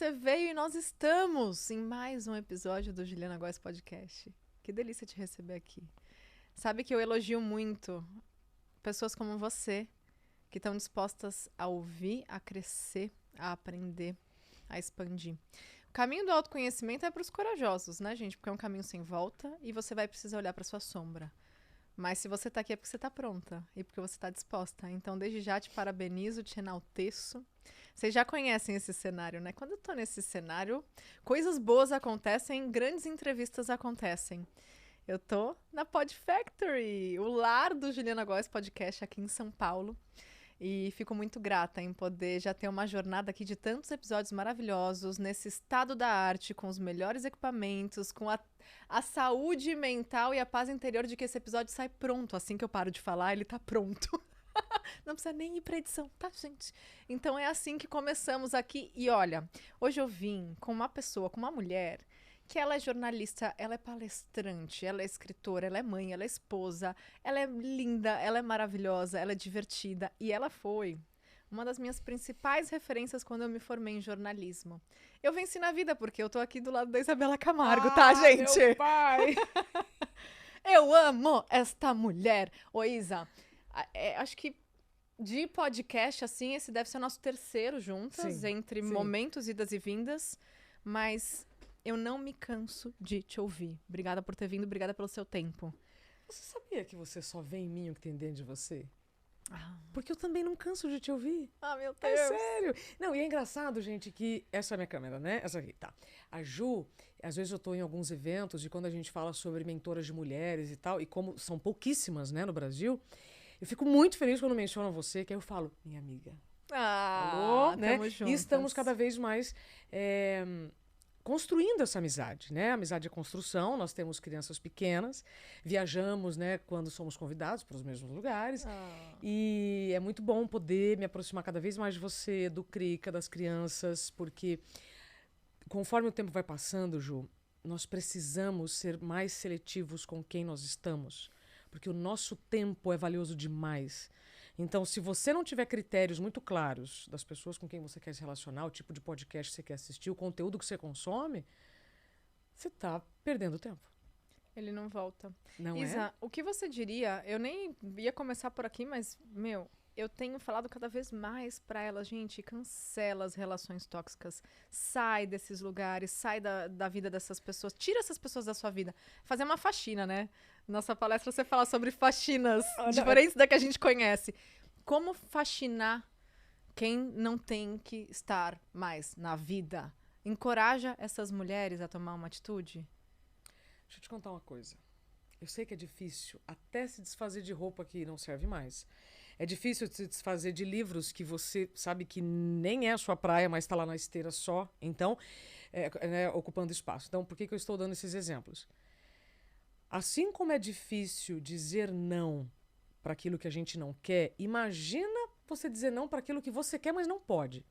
você veio e nós estamos em mais um episódio do Juliana Góes Podcast. Que delícia te receber aqui. Sabe que eu elogio muito pessoas como você, que estão dispostas a ouvir, a crescer, a aprender, a expandir. O caminho do autoconhecimento é para os corajosos, né, gente? Porque é um caminho sem volta e você vai precisar olhar para sua sombra. Mas se você está aqui é porque você está pronta e porque você está disposta. Então, desde já, te parabenizo, te enalteço. Vocês já conhecem esse cenário, né? Quando eu tô nesse cenário, coisas boas acontecem, grandes entrevistas acontecem. Eu tô na Pod Factory, o lar do Juliana Góes Podcast aqui em São Paulo. E fico muito grata em poder já ter uma jornada aqui de tantos episódios maravilhosos, nesse estado da arte, com os melhores equipamentos, com a saúde mental e a paz interior de que esse episódio sai pronto. Assim que eu paro de falar, ele tá pronto. Não precisa nem ir pra edição, tá, gente? Então é assim que começamos aqui. E olha, hoje eu vim com uma pessoa, com uma mulher, que ela é jornalista, ela é palestrante, ela é escritora, ela é mãe, ela é esposa, ela é linda, ela é maravilhosa, ela é divertida. E ela foi uma das minhas principais referências quando eu me formei em jornalismo. Eu venci na vida porque eu tô aqui do lado da Isabela Camargo, tá, gente? Meu pai! Eu amo esta mulher. Ô, Isa, acho que de podcast, assim, esse deve ser o nosso terceiro juntas, Sim, entre sim. momentos, idas e vindas, mas eu não me canso de te ouvir. Obrigada por ter vindo, obrigada pelo seu tempo. Você sabia que você só vê em mim o que tem dentro de você? Ah, Porque eu também não canso de te ouvir. meu É Deus! sério. Não, e é engraçado, gente, que... Essa é a minha câmera, né? Essa aqui, tá. A Ju, às vezes eu tô em alguns eventos e quando a gente fala sobre mentoras de mulheres e tal, e como são pouquíssimas, né, no Brasil, eu fico muito feliz quando mencionam você, que aí eu falo, minha amiga. Alô, né? Tamo E juntas. estamos cada vez mais construindo essa amizade, né? Amizade é construção, nós temos crianças pequenas, viajamos, né, quando somos convidados para os mesmos lugares, e é muito bom poder me aproximar cada vez mais de você, do Crica, das crianças, porque conforme o tempo vai passando, Ju, nós precisamos ser mais seletivos com quem nós estamos, porque o nosso tempo é valioso demais. Então, se você não tiver critérios muito claros das pessoas com quem você quer se relacionar, o tipo de podcast que você quer assistir, o conteúdo que você consome, você está perdendo tempo. Ele não volta. Não Isa, o que você diria? Eu nem ia começar por aqui, mas, meu, eu tenho falado cada vez mais pra ela, gente, cancela as relações tóxicas, sai desses lugares, sai da vida dessas pessoas, tira essas pessoas da sua vida. Fazer uma faxina, né? Nossa palestra você fala sobre faxinas diferentes da que a gente conhece. Como faxinar quem não tem que estar mais na vida? Encoraja essas mulheres a tomar uma atitude? Deixa eu te contar uma coisa. Eu sei que é difícil até se desfazer de roupa que não serve mais. É difícil se desfazer de livros que você sabe que nem é a sua praia, mas está lá na esteira só. Então, né, ocupando espaço. Então, por que eu estou dando esses exemplos? Assim como é difícil dizer não para aquilo que a gente não quer, imagina você dizer não para aquilo que você quer, mas não pode.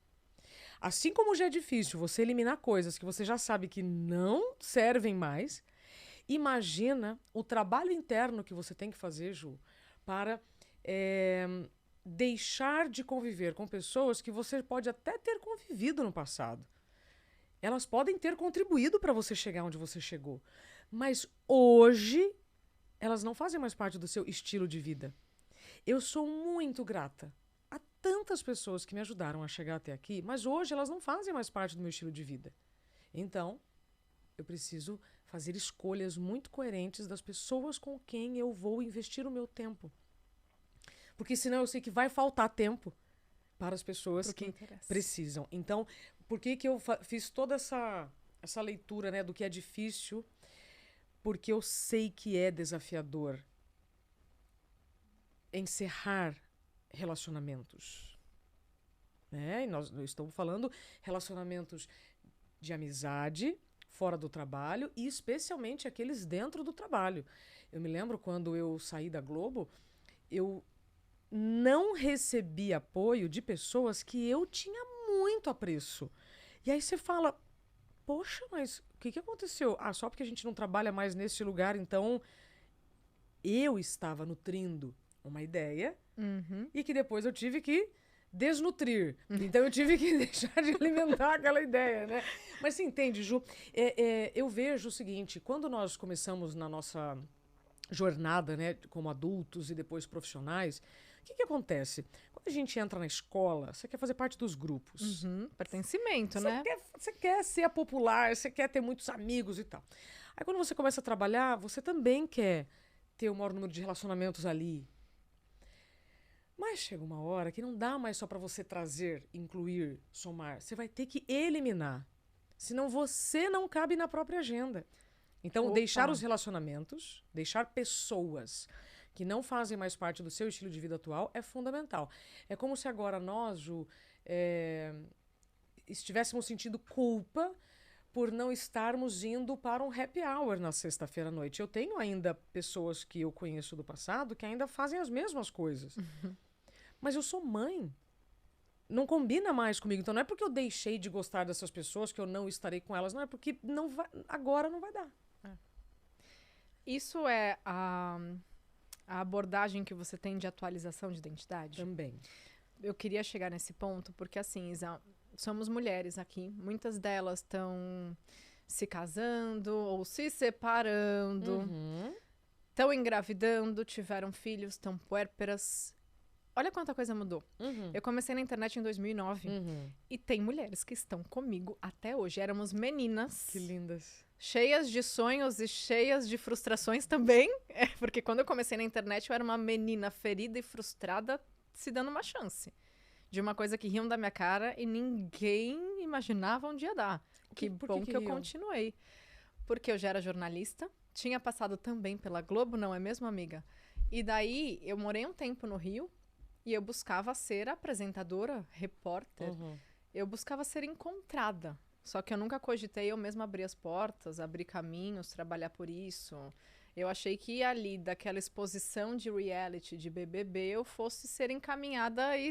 Assim como já é difícil você eliminar coisas que você já sabe que não servem mais, imagina o trabalho interno que você tem que fazer, Ju, para deixar de conviver com pessoas que você pode até ter convivido no passado. Elas podem ter contribuído para você chegar onde você chegou. Mas hoje, elas não fazem mais parte do seu estilo de vida. Eu sou muito grata a tantas pessoas que me ajudaram a chegar até aqui, mas hoje elas não fazem mais parte do meu estilo de vida. Então, eu preciso fazer escolhas muito coerentes das pessoas com quem eu vou investir o meu tempo. Porque senão eu sei que vai faltar tempo para as pessoas que precisam. Então, por que eu fiz toda essa leitura, né, do que é difícil? Porque eu sei que é desafiador encerrar relacionamentos. Né? E nós estamos falando relacionamentos de amizade, fora do trabalho, e especialmente aqueles dentro do trabalho. Eu me lembro quando eu saí da Globo, eu não recebi apoio de pessoas que eu tinha muito apreço. E aí você fala, poxa, mas o que aconteceu? Ah, só porque a gente não trabalha mais nesse lugar, então eu estava nutrindo uma ideia e que depois eu tive que desnutrir. Então eu tive que deixar de alimentar aquela ideia, né? Mas você entende, Ju? Eu vejo o seguinte, quando nós começamos na nossa jornada, né, como adultos e depois profissionais, o que acontece? Quando a gente entra na escola, você quer fazer parte dos grupos. Pertencimento, né? Você quer ser a popular, você quer ter muitos amigos e tal. Aí quando você começa a trabalhar, você também quer ter o maior número de relacionamentos ali. Mas chega uma hora que não dá mais só para você trazer, incluir, somar. Você vai ter que eliminar. Senão você não cabe na própria agenda. Então, deixar os relacionamentos, deixar pessoas que não fazem mais parte do seu estilo de vida atual é fundamental. É como se agora nós, Ju, estivéssemos sentindo culpa por não estarmos indo para um happy hour na sexta-feira à noite. Eu tenho ainda pessoas que eu conheço do passado que ainda fazem as mesmas coisas. Mas eu sou mãe. Não combina mais comigo. Então não é porque eu deixei de gostar dessas pessoas que eu não estarei com elas. Não é porque agora não vai dar. Isso é a abordagem que você tem de atualização de identidade? Também. Eu queria chegar nesse ponto porque, assim, Isa, somos mulheres aqui. Muitas delas estão se casando ou se separando, estão engravidando, tiveram filhos, estão puérperas. Olha quanta coisa mudou. Eu comecei na internet em 2009 e tem mulheres que estão comigo até hoje. Éramos meninas. Que lindas. Cheias de sonhos e cheias de frustrações também. Porque quando eu comecei na internet, eu era uma menina ferida e frustrada, se dando uma chance. De uma coisa que riam da minha cara e ninguém imaginava onde ia dar. Que bom que eu continuei. Porque eu já era jornalista, tinha passado também pela Globo, não é mesmo, amiga? E daí, eu morei um tempo no Rio e eu buscava ser apresentadora, repórter. Eu buscava ser encontrada. Só que eu nunca cogitei eu mesma abrir as portas, abrir caminhos, trabalhar por isso. Eu achei que ali, daquela exposição de reality, de BBB, eu fosse ser encaminhada e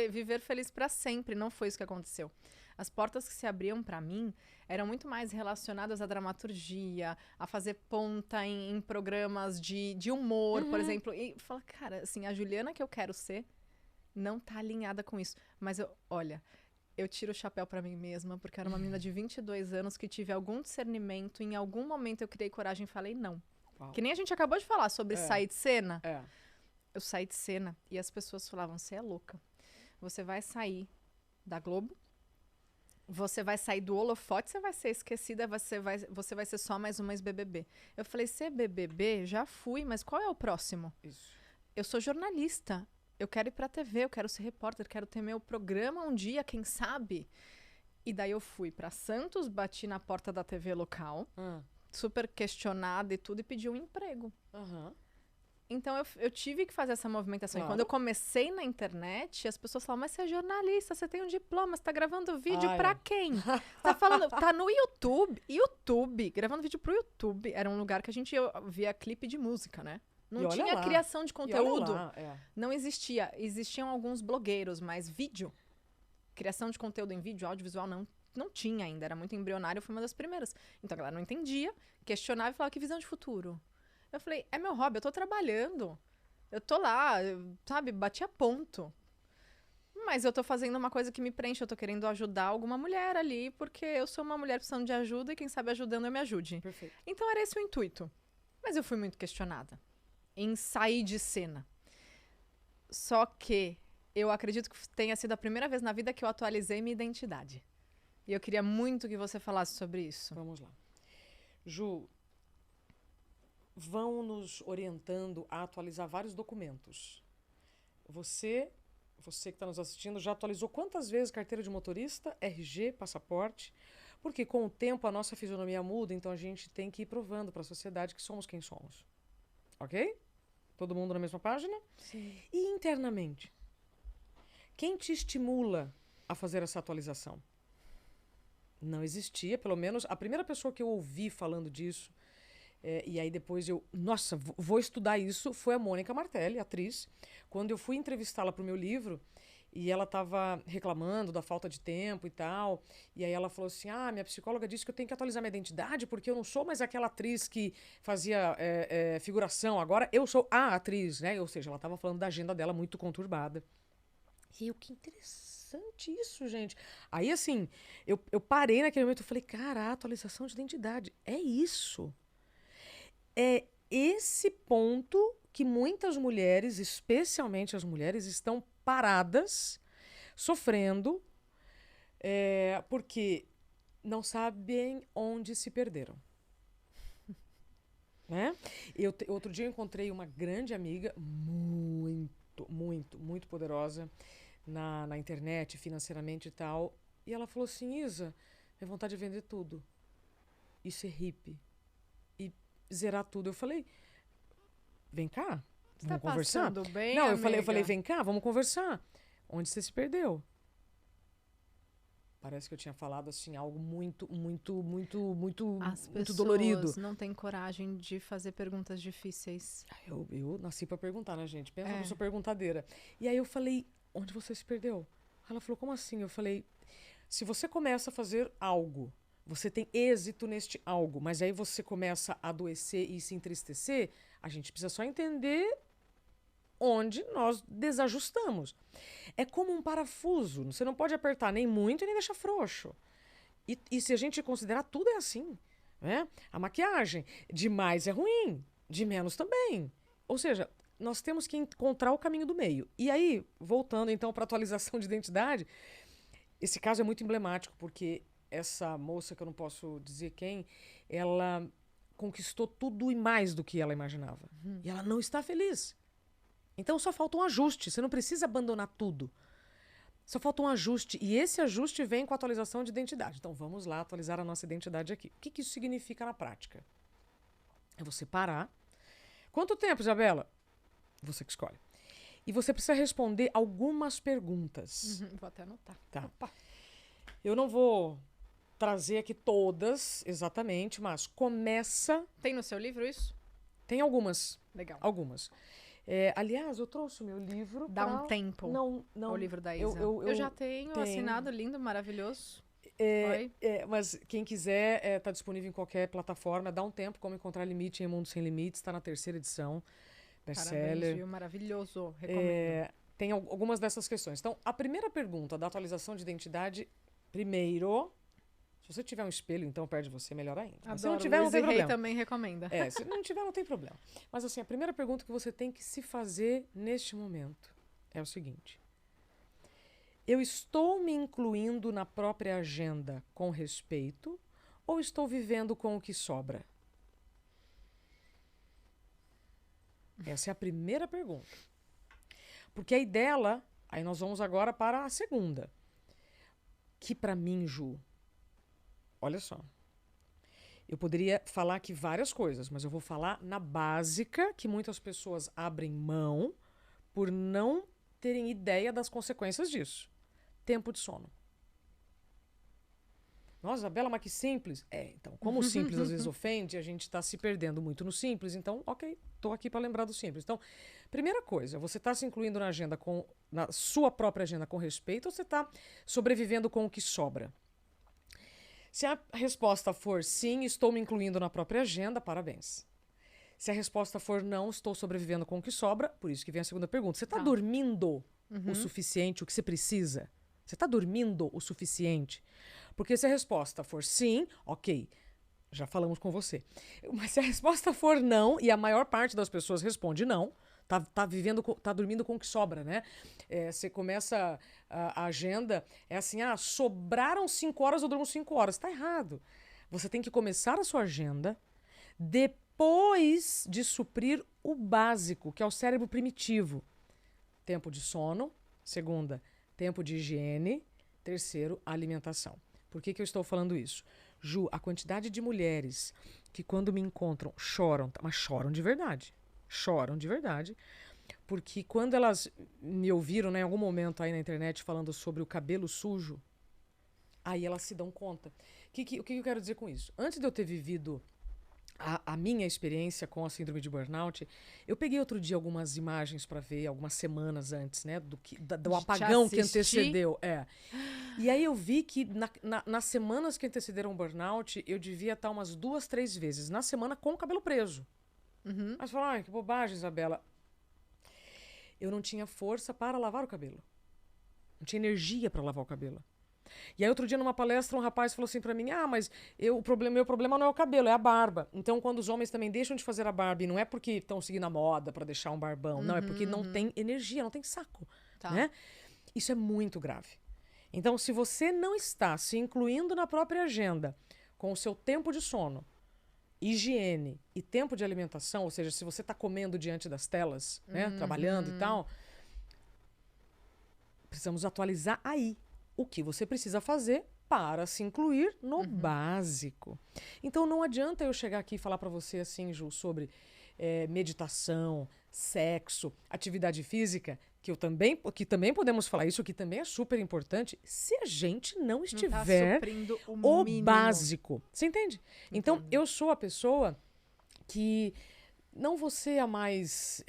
viver feliz para sempre. Não foi isso que aconteceu. As portas que se abriam para mim eram muito mais relacionadas à dramaturgia, a fazer ponta em programas de humor, por exemplo. E fala, cara, assim, a Juliana que eu quero ser não tá alinhada com isso. Mas olha, eu tiro o chapéu pra mim mesma, porque eu era uma menina de 22 anos que tive algum discernimento, em algum momento eu criei coragem e falei não. Que nem a gente acabou de falar sobre sair de cena. Eu saí de cena e as pessoas falavam, você é louca. Você vai sair da Globo, você vai sair do holofote, você vai ser esquecida, você vai ser só mais uma ex-BBB. Eu falei, ser BBB, já fui, mas qual é o próximo? Isso. Eu sou jornalista. Eu quero ir pra TV, eu quero ser repórter, quero ter meu programa um dia, quem sabe? E daí eu fui pra Santos, bati na porta da TV local, super questionada e tudo, e pedi um emprego. Então eu tive que fazer essa movimentação. Claro. E quando eu comecei na internet, as pessoas falavam, mas você é jornalista, você tem um diploma, você tá gravando vídeo pra quem? Tá falando, tá no YouTube, gravando vídeo pro YouTube. Era um lugar que a gente via clipe de música, né? Não tinha criação de conteúdo. Não existia. Existiam alguns blogueiros, mas vídeo, criação de conteúdo em vídeo, audiovisual, não tinha ainda. Era muito embrionário, eu fui uma das primeiras. Então a galera não entendia, questionava e falava, que visão de futuro? Eu falei, é meu hobby, eu tô trabalhando. Eu tô lá, sabe, bati a ponto. Mas eu tô fazendo uma coisa que me preenche, eu tô querendo ajudar alguma mulher ali, porque eu sou uma mulher precisando de ajuda e quem sabe ajudando eu me ajude. Perfeito. Então era esse o intuito. Mas eu fui muito questionada em sair de cena. Só que eu acredito que tenha sido a primeira vez na vida que eu atualizei minha identidade. E eu queria muito que você falasse sobre isso. Vamos lá. Ju, vão nos orientando a atualizar vários documentos. Você que está nos assistindo, já atualizou quantas vezes carteira de motorista, RG, passaporte? Porque com o tempo a nossa fisionomia muda, então a gente tem que ir provando para a sociedade que somos quem somos. Ok? Todo mundo na mesma página? Sim. E internamente? Quem te estimula a fazer essa atualização? Não existia, pelo menos a primeira pessoa que eu ouvi falando disso, e aí depois nossa, vou estudar isso, foi a Mônica Martelli, atriz. Quando eu fui entrevistá-la para o meu livro, e ela estava reclamando da falta de tempo e tal, e aí ela falou assim, minha psicóloga disse que eu tenho que atualizar minha identidade porque eu não sou mais aquela atriz que fazia figuração, agora eu sou a atriz, né? Ou seja, ela estava falando da agenda dela muito conturbada. E eu, que interessante isso, gente. Aí, assim, eu parei naquele momento e falei, cara, atualização de identidade, é isso. É esse ponto que muitas mulheres, especialmente as mulheres, estão paradas, sofrendo, porque não sabem onde se perderam. Né? Outro dia eu encontrei uma grande amiga, muito poderosa na internet, financeiramente e tal. E ela falou assim, Isa, minha vontade é vender tudo. E ser hippie. E zerar tudo. Eu falei, vem cá, Você vamos tá conversar? passando bem, Não, amiga? eu falei, vem cá, vamos conversar. Onde você se perdeu? Parece que eu tinha falado assim algo muito As muito dolorido. pessoas não têm coragem de fazer perguntas difíceis. Eu nasci pra perguntar, né, gente? Pensa É. que eu sou perguntadeira. E aí eu falei, onde você se perdeu? Ela falou, como assim? Eu falei, se você começa a fazer algo, você tem êxito neste algo, mas aí você começa a adoecer e se entristecer, a gente precisa só entender onde nós desajustamos. É como um parafuso. Você não pode apertar nem muito e nem deixar frouxo. E se a gente considerar, tudo é assim. Né? A maquiagem, de mais é ruim, de menos também. Ou seja, nós temos que encontrar o caminho do meio. E aí, voltando então para a atualização de identidade, esse caso é muito emblemático, porque essa moça, que eu não posso dizer quem, ela conquistou tudo e mais do que ela imaginava. E ela não está feliz. Então só falta um ajuste. Você não precisa abandonar tudo. Só falta um ajuste. E esse ajuste vem com a atualização de identidade. Então vamos lá atualizar a nossa identidade aqui. O que isso significa na prática? É você parar. Quanto tempo, Isabela? Você que escolhe. E você precisa responder algumas perguntas. Vou até anotar. Tá. Opa. Eu não vou trazer aqui todas exatamente, mas começa. Tem no seu livro isso? Tem algumas. Legal. Algumas. Aliás, eu trouxe o meu livro. Dá um tempo. Não. O livro da Isa. Eu já tenho assinado, lindo, maravilhoso. Mas quem quiser, tá disponível em qualquer plataforma. Dá um tempo, como encontrar limite em Mundo Sem Limites. Está na 3ª edição. Best-seller. Parabéns, viu? Maravilhoso. Recomendo. Tem algumas dessas questões. Então, a primeira pergunta da atualização de identidade, primeiro, se você tiver um espelho, então perto de você, melhor ainda. Adoro. Se não tiver, não tem Luiz Rey problema. também recomenda. Se não tiver, não tem problema. Mas assim, a primeira pergunta que você tem que se fazer neste momento é o seguinte: eu estou me incluindo na própria agenda com respeito ou estou vivendo com o que sobra? Essa é a primeira pergunta. Porque aí dela, aí nós vamos agora para a segunda. Que para mim, Ju, olha só. Eu poderia falar aqui várias coisas, mas eu vou falar na básica, que muitas pessoas abrem mão por não terem ideia das consequências disso. Tempo de sono. Nossa, Isabela, mas que simples. Então, como o simples às vezes ofende, a gente está se perdendo muito no simples, então, ok, estou aqui para lembrar do simples. Então, primeira coisa, você está se incluindo na agenda na sua própria agenda com respeito, ou você está sobrevivendo com o que sobra? Se a resposta for sim, estou me incluindo na própria agenda, parabéns. Se a resposta for não, estou sobrevivendo com o que sobra, por isso que vem a segunda pergunta. Você está dormindo o suficiente, o que você precisa? Você está dormindo o suficiente? Porque se a resposta for sim, ok, já falamos com você. Mas se a resposta for não, e a maior parte das pessoas responde não, tá dormindo com o que sobra, né? Você começa a agenda, é assim, sobraram 5 horas, eu durmo 5 horas. Tá errado. Você tem que começar a sua agenda depois de suprir o básico, que é o cérebro primitivo. Tempo de sono. Segunda, tempo de higiene. Terceiro, alimentação. Por que eu estou falando isso? Ju, a quantidade de mulheres que quando me encontram choram, mas choram de verdade. Choram de verdade. Porque quando elas me ouviram, né, em algum momento aí na internet falando sobre o cabelo sujo, aí elas se dão conta. O que eu quero dizer com isso? Antes de eu ter vivido a minha experiência com a síndrome de burnout, eu peguei outro dia algumas imagens para ver, algumas semanas antes, né, do apagão que antecedeu. E aí eu vi que nas semanas que antecederam o burnout, eu devia estar umas 2, 3 vezes na semana com o cabelo preso. Mas falaram, que bobagem, Isabela. Eu não tinha força para lavar o cabelo. não tinha energia para lavar o cabelo. E aí, outro dia, numa palestra, um rapaz falou assim pra mim, mas meu problema não é o cabelo, é a barba. Então, quando os homens também deixam de fazer a barba, e não é porque estão seguindo a moda pra deixar um barbão, não, é porque não tem energia, não tem saco, né? Isso é muito grave. Então, se você não está se incluindo na própria agenda com o seu tempo de sono, higiene e tempo de alimentação, ou seja, se você está comendo diante das telas, né, trabalhando e tal, precisamos atualizar aí o que você precisa fazer para se incluir no básico. Então, não adianta eu chegar aqui e falar para você assim, Ju, sobre meditação, sexo, atividade física, que também podemos falar isso, que também é super importante, se a gente não estiver o básico. Você entende? Então, eu sou a pessoa que não vou ser a mais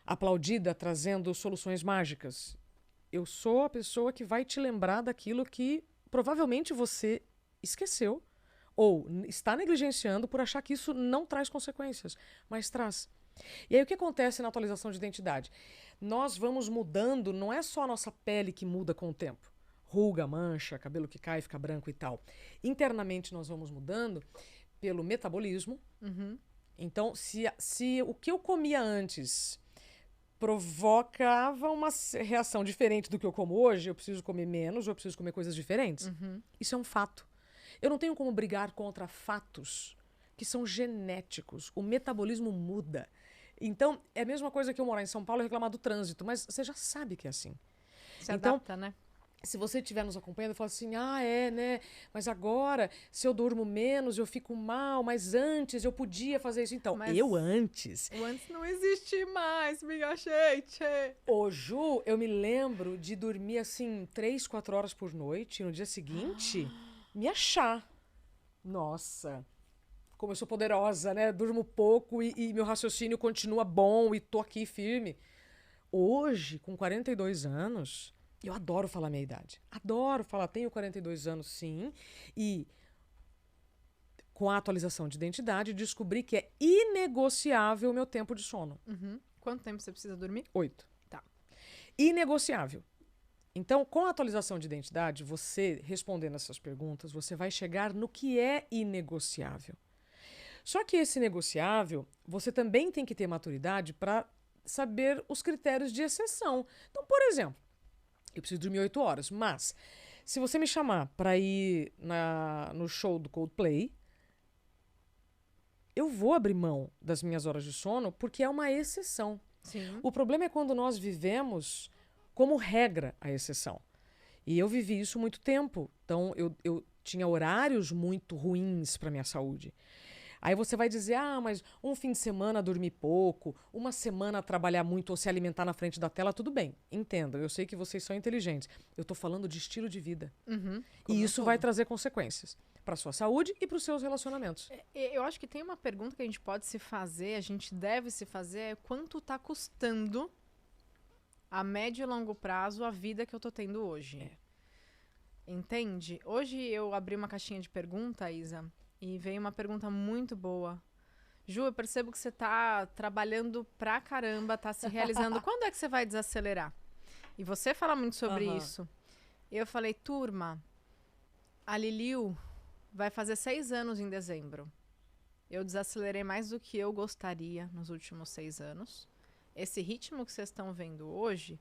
aplaudida trazendo soluções mágicas. Eu sou a pessoa que vai te lembrar daquilo que provavelmente você esqueceu ou está negligenciando por achar que isso não traz consequências, mas traz. E aí o que acontece na atualização de identidade? Nós vamos mudando, não é só a nossa pele que muda com o tempo. Ruga, mancha, cabelo que cai, fica branco e tal. Internamente nós vamos mudando pelo metabolismo. Então, se o que eu comia antes provocava uma reação diferente do que eu como hoje, eu preciso comer menos ou eu preciso comer coisas diferentes. Isso é um fato. Eu não tenho como brigar contra fatos que são genéticos. O metabolismo muda. Então, é a mesma coisa que eu morar em São Paulo e reclamar do trânsito, mas você já sabe que é assim. Se adapta, né? Se você estiver nos acompanhando e falar assim, né? Mas agora, se eu durmo menos, eu fico mal, mas antes eu podia fazer isso. Então, mas antes... O antes não existe mais, minha gente. Ô, Ju, eu me lembro de dormir, assim, 3, 4 horas por noite, e no dia seguinte, me achar. Nossa... Como eu sou poderosa, né? Durmo pouco e meu raciocínio continua bom e tô aqui firme. Hoje, com 42 anos, eu adoro falar minha idade. Adoro falar, tenho 42 anos, sim. E com a atualização de identidade, descobri que é inegociável o meu tempo de sono. Quanto tempo você precisa dormir? 8. Tá. Inegociável. Então, com a atualização de identidade, você, respondendo essas perguntas, você vai chegar no que é inegociável. Só que esse negociável, você também tem que ter maturidade para saber os critérios de exceção. Então, por exemplo, eu preciso dormir 8 horas, mas se você me chamar para ir no show do Coldplay, eu vou abrir mão das minhas horas de sono porque é uma exceção. Sim. O problema é quando nós vivemos como regra a exceção. E eu vivi isso muito tempo. Então, eu tinha horários muito ruins para minha saúde. Aí você vai dizer, mas um fim de semana dormir pouco, uma semana trabalhar muito ou se alimentar na frente da tela, tudo bem. Entenda, eu sei que vocês são inteligentes. Eu tô falando de estilo de vida. E isso vai trazer consequências para sua saúde e para os seus relacionamentos. Eu acho que tem uma pergunta que a gente pode se fazer, a gente deve se fazer, é quanto tá custando a médio e longo prazo a vida que eu tô tendo hoje. Entende? Hoje eu abri uma caixinha de pergunta, Isa, e veio uma pergunta muito boa. Ju, eu percebo que você tá trabalhando pra caramba, tá se realizando. Quando é que você vai desacelerar? E você fala muito sobre isso. Eu falei, turma, a Liliu vai fazer 6 anos em dezembro. Eu desacelerei mais do que eu gostaria nos últimos 6 anos. Esse ritmo que vocês estão vendo hoje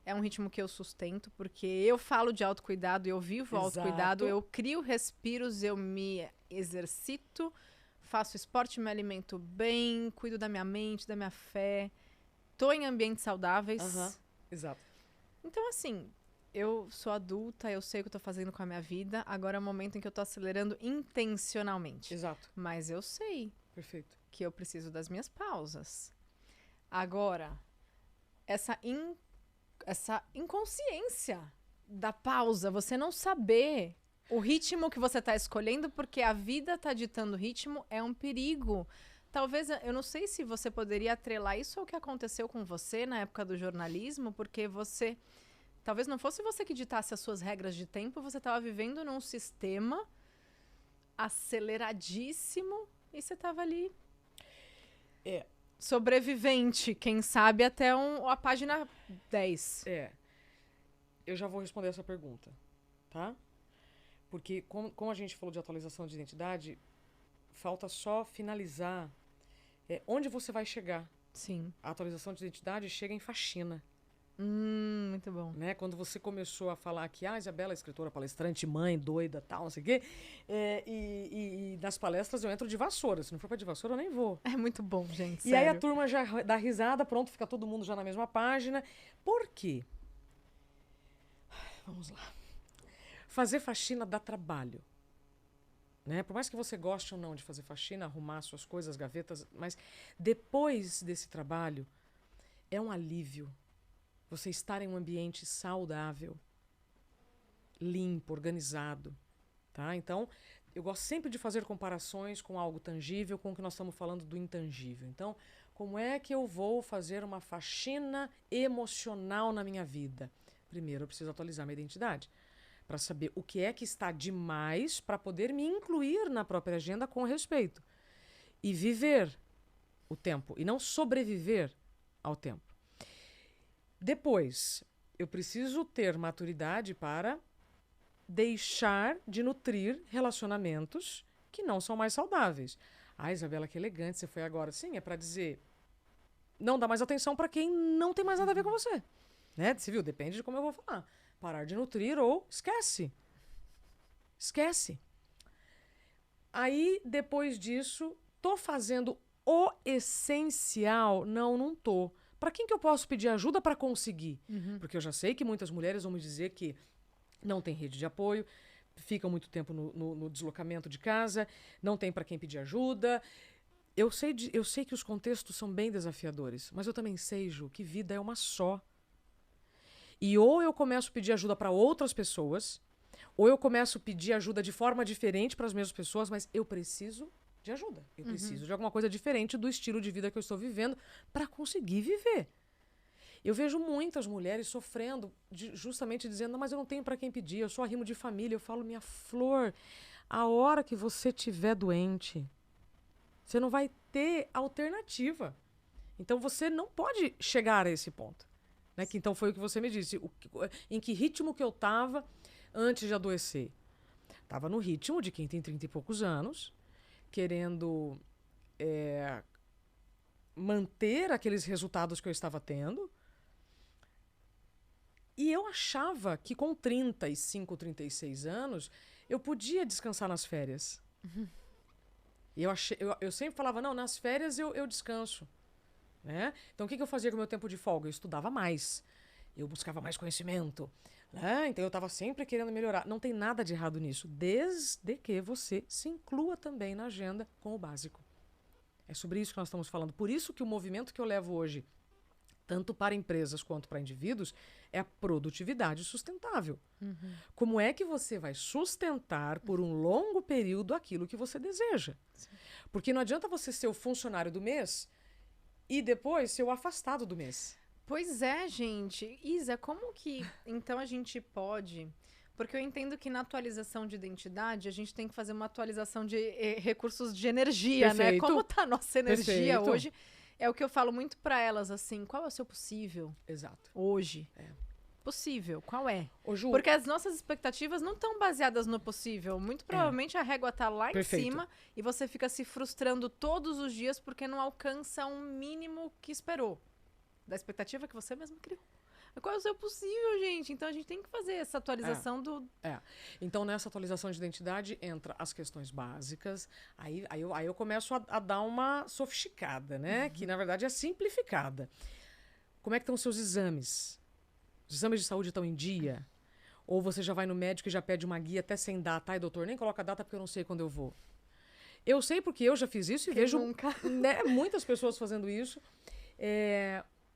é um ritmo que eu sustento, porque eu falo de autocuidado, eu vivo autocuidado, eu crio respiros, eu me exercito, faço esporte, me alimento bem, cuido da minha mente, da minha fé, tô em ambientes saudáveis. Exato. Então, assim, eu sou adulta, eu sei o que eu tô fazendo com a minha vida, agora é o momento em que eu tô acelerando intencionalmente. Exato. Mas eu sei que eu preciso das minhas pausas. Agora, essa inconsciência da pausa, você não saber o ritmo que você está escolhendo, porque a vida está ditando ritmo, é um perigo. Talvez, eu não sei se você poderia atrelar isso ao que aconteceu com você na época do jornalismo, porque você, talvez não fosse você que ditasse as suas regras de tempo, você estava vivendo num sistema aceleradíssimo e você estava ali sobrevivente, quem sabe até a página 10. eu já vou responder essa pergunta, tá? Porque como a gente falou de atualização de identidade, falta só finalizar onde você vai chegar. Sim. A atualização de identidade chega em faxina. Muito bom. Né? Quando você começou a falar que a Isabela é escritora, palestrante, mãe, doida, tal, não sei o quê, e nas palestras eu entro de vassoura. Se não for pra de vassoura, eu nem vou. É muito bom, gente. E sério. aí a turma já dá risada, pronto, fica todo mundo já na mesma página. Por quê? Vamos lá. Fazer faxina dá trabalho. Né? Por mais que você goste ou não de fazer faxina, arrumar suas coisas, gavetas, mas depois desse trabalho, é um alívio você estar em um ambiente saudável, limpo, organizado. Tá? Então, eu gosto sempre de fazer comparações com algo tangível, com o que nós estamos falando do intangível. Então, como é que eu vou fazer uma faxina emocional na minha vida? Primeiro, eu preciso atualizar minha identidade, para saber o que é que está demais para poder me incluir na própria agenda com respeito. E viver o tempo, e não sobreviver ao tempo. Depois, eu preciso ter maturidade para deixar de nutrir relacionamentos que não são mais saudáveis. Ah, Isabela, que elegante você foi agora. Sim, é para dizer, não dá mais atenção para quem não tem mais nada a ver com você. Né? Você viu? Depende de como eu vou falar. Parar de nutrir ou esquece. Esquece. Aí, depois disso, tô fazendo o essencial? Não tô. Para quem que eu posso pedir ajuda para conseguir? Porque eu já sei que muitas mulheres vão me dizer que não tem rede de apoio, ficam muito tempo no deslocamento de casa, não tem para quem pedir ajuda. Eu sei que os contextos são bem desafiadores, mas eu também sei, Ju, que vida é uma só. E ou eu começo a pedir ajuda para outras pessoas, ou eu começo a pedir ajuda de forma diferente para as mesmas pessoas, mas eu preciso de ajuda. Eu preciso de alguma coisa diferente do estilo de vida que eu estou vivendo para conseguir viver. Eu vejo muitas mulheres sofrendo, justamente dizendo, não, mas eu não tenho para quem pedir, eu sou arrimo de família. Eu falo, minha flor, a hora que você estiver doente, você não vai ter alternativa. Então você não pode chegar a esse ponto. Né? Que, então foi o que você me disse. Em que ritmo que eu estava antes de adoecer? Estava no ritmo de quem tem 30 e poucos anos, querendo manter aqueles resultados que eu estava tendo. E eu achava que com 35, 36 anos, eu podia descansar nas férias. E eu sempre falava, não, nas férias eu descanso. Né? Então, o que eu fazia com o meu tempo de folga? Eu estudava mais. Eu buscava mais conhecimento. Né? Então, eu estava sempre querendo melhorar. Não tem nada de errado nisso, desde que você se inclua também na agenda com o básico. É sobre isso que nós estamos falando. Por isso que o movimento que eu levo hoje, tanto para empresas quanto para indivíduos, é a produtividade sustentável. Como é que você vai sustentar por um longo período aquilo que você deseja? Sim. Porque não adianta você ser o funcionário do mês e depois ser o afastado do mês. Pois é, gente. Isa, como que então a gente pode... Porque eu entendo que na atualização de identidade, a gente tem que fazer uma atualização de recursos de energia, Perfeito. né? Como tá a nossa energia Perfeito. hoje? É o que eu falo muito para elas, assim, qual é o seu possível? Exato. Hoje. Possível, qual é? Ô, Ju, porque as nossas expectativas não estão baseadas no possível. Muito provavelmente a régua tá lá Perfeito. em cima e você fica se frustrando todos os dias porque não alcança um mínimo que esperou. Da expectativa que você mesmo criou. Qual é o seu possível, gente? Então a gente tem que fazer essa atualização do... Então nessa atualização de identidade entra as questões básicas, aí eu começo a dar uma sofisticada, né? Que na verdade é simplificada. Como é que estão os seus exames? Os exames de saúde estão em dia? Ou você já vai no médico e já pede uma guia até sem data? Ai, doutor, nem coloca data porque eu não sei quando eu vou. Eu sei porque eu já fiz isso e vejo né, muitas pessoas fazendo isso.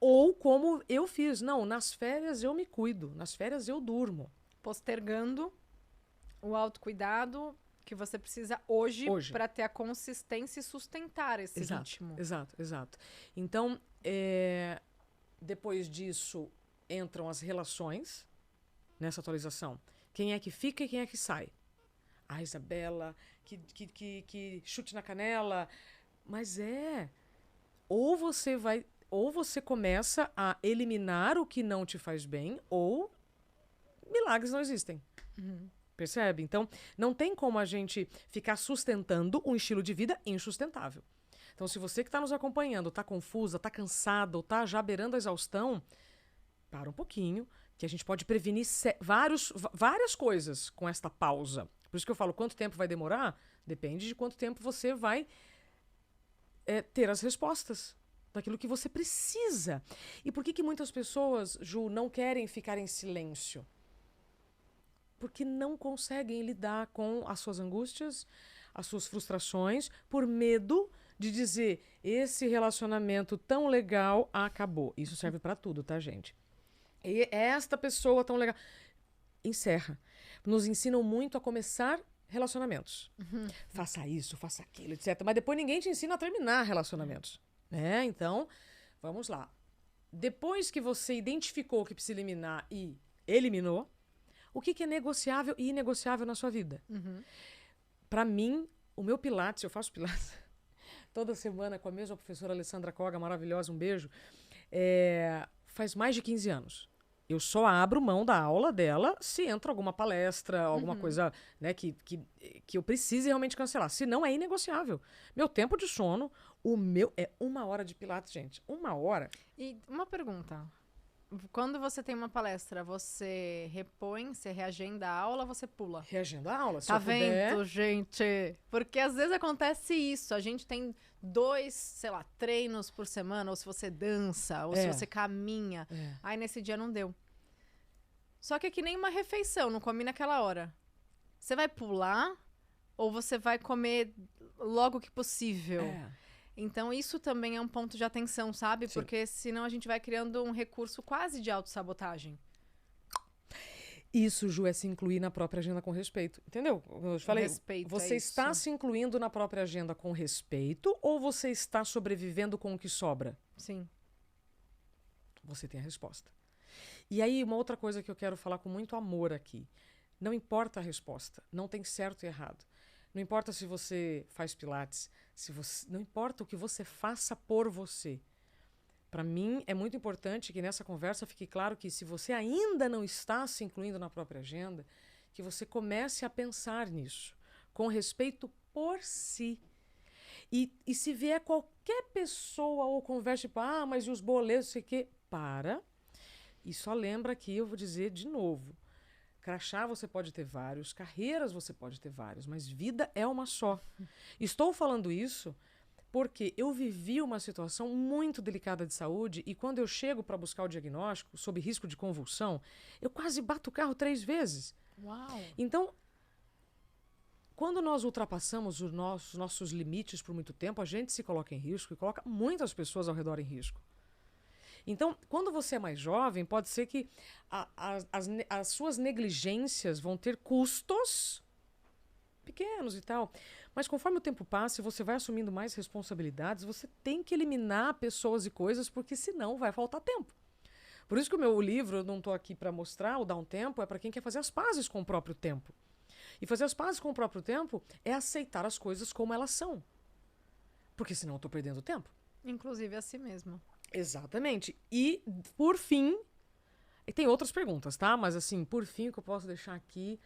Ou como eu fiz. Não, nas férias eu me cuido. Nas férias eu durmo. Postergando o autocuidado que você precisa hoje. Para ter a consistência e sustentar esse ritmo. Exato. Então, depois disso, entram as relações nessa atualização. Quem é que fica e quem é que sai? A Isabela, que chute na canela. Mas ou você começa a eliminar o que não te faz bem, ou milagres não existem. Percebe? Então, não tem como a gente ficar sustentando um estilo de vida insustentável. Então, se você que está nos acompanhando está confusa, está cansada ou está já beirando a exaustão, para um pouquinho, que a gente pode prevenir várias coisas com esta pausa. Por isso que eu falo, quanto tempo vai demorar? Depende de quanto tempo você vai ter as respostas daquilo que você precisa. E por que muitas pessoas, Ju, não querem ficar em silêncio? Porque não conseguem lidar com as suas angústias, as suas frustrações, por medo de dizer, esse relacionamento tão legal acabou. Isso serve para tudo, tá, gente? E esta pessoa tão legal... Encerra. Nos ensinam muito a começar relacionamentos. Faça isso, faça aquilo, etc. Mas depois ninguém te ensina a terminar relacionamentos. Né? Então, vamos lá. Depois que você identificou o que precisa eliminar e eliminou, o que é negociável e inegociável na sua vida? Para mim, o meu Pilates, eu faço Pilates toda semana com a mesma professora Alessandra Koga, maravilhosa, um beijo, faz mais de 15 anos. Eu só abro mão da aula dela se entra alguma palestra, alguma coisa, né, que eu precise realmente cancelar. Senão é inegociável. Meu tempo de sono, o meu é 1 hora de Pilates, gente. 1 hora. E uma pergunta. Quando você tem uma palestra, você repõe, você reagenda a aula, você pula? Reagenda a aula, se Tá eu puder. vendo, gente? Porque às vezes acontece isso. A gente tem 2, sei lá, treinos por semana, ou se você dança, ou se você caminha. Aí nesse dia não deu. Só que é que nem uma refeição, não come naquela hora. Você vai pular ou você vai comer logo que possível? Então isso também é um ponto de atenção, sabe? Sim. Porque senão a gente vai criando um recurso quase de autossabotagem. Isso, Ju, é se incluir na própria agenda com respeito. Entendeu? Eu te falei, Respeito, você está se incluindo na própria agenda com respeito ou você está sobrevivendo com o que sobra? Sim. Você tem a resposta. E aí, uma outra coisa que eu quero falar com muito amor aqui. Não importa a resposta. Não tem certo e errado. Não importa se você faz pilates. Não importa o que você faça por você. Para mim, é muito importante que nessa conversa fique claro que se você ainda não está se incluindo na própria agenda, que você comece a pensar nisso. Com respeito por si. E se vier qualquer pessoa ou conversa, tipo, mas e os boletos, sei que, para. E só lembra que eu vou dizer de novo, crachá você pode ter vários, carreiras você pode ter várias, mas vida é uma só. Estou falando isso porque eu vivi uma situação muito delicada de saúde e quando eu chego para buscar o diagnóstico, sob risco de convulsão, eu quase bato o carro 3 vezes. Uau! Então, quando nós ultrapassamos os nossos limites por muito tempo, a gente se coloca em risco e coloca muitas pessoas ao redor em risco. Então, quando você é mais jovem, pode ser que as suas negligências vão ter custos pequenos e tal. Mas conforme o tempo passa e você vai assumindo mais responsabilidades, você tem que eliminar pessoas e coisas, porque senão vai faltar tempo. Por isso que o meu livro, eu não estou aqui para mostrar, o Dá um Tempo, é para quem quer fazer as pazes com o próprio tempo. E fazer as pazes com o próprio tempo é aceitar as coisas como elas são. Porque senão eu estou perdendo tempo. Inclusive a si mesmo. Exatamente. E, por fim, e tem outras perguntas, tá? Mas, assim, por fim, o que eu posso deixar aqui...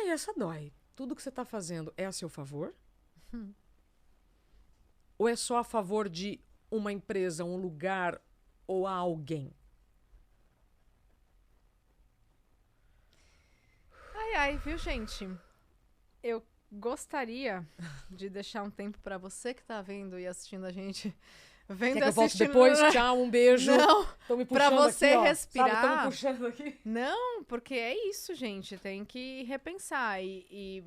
essa dói. Tudo que você está fazendo é a seu favor? Ou é só a favor de uma empresa, um lugar ou a alguém? Ai, viu, gente? Eu gostaria de deixar um tempo para você que tá vendo e assistindo a gente... Vendo Quer que eu volte depois? Tchau, um beijo. Não, tô me pra você aqui, respirar. Sabe, tô me puxando aqui. Não, porque é isso, gente. Tem que repensar. E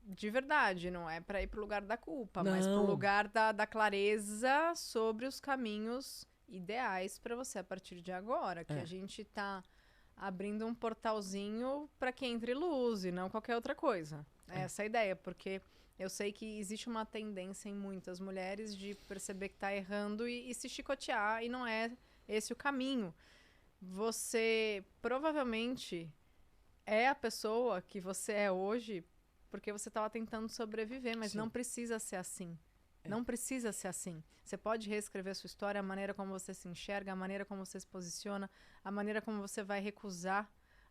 de verdade, não é pra ir pro lugar da culpa, mas pro lugar da clareza sobre os caminhos ideais pra você a partir de agora. Que a gente tá abrindo um portalzinho pra que entre luz e não qualquer outra coisa. É essa a ideia, porque... Eu sei que existe uma tendência em muitas mulheres de perceber que está errando e se chicotear, e não é esse o caminho. Você provavelmente é a pessoa que você é hoje porque você estava tentando sobreviver, mas não precisa ser assim. Não precisa ser assim. Você pode reescrever sua história, a maneira como você se enxerga, a maneira como você se posiciona, a maneira como você vai recusar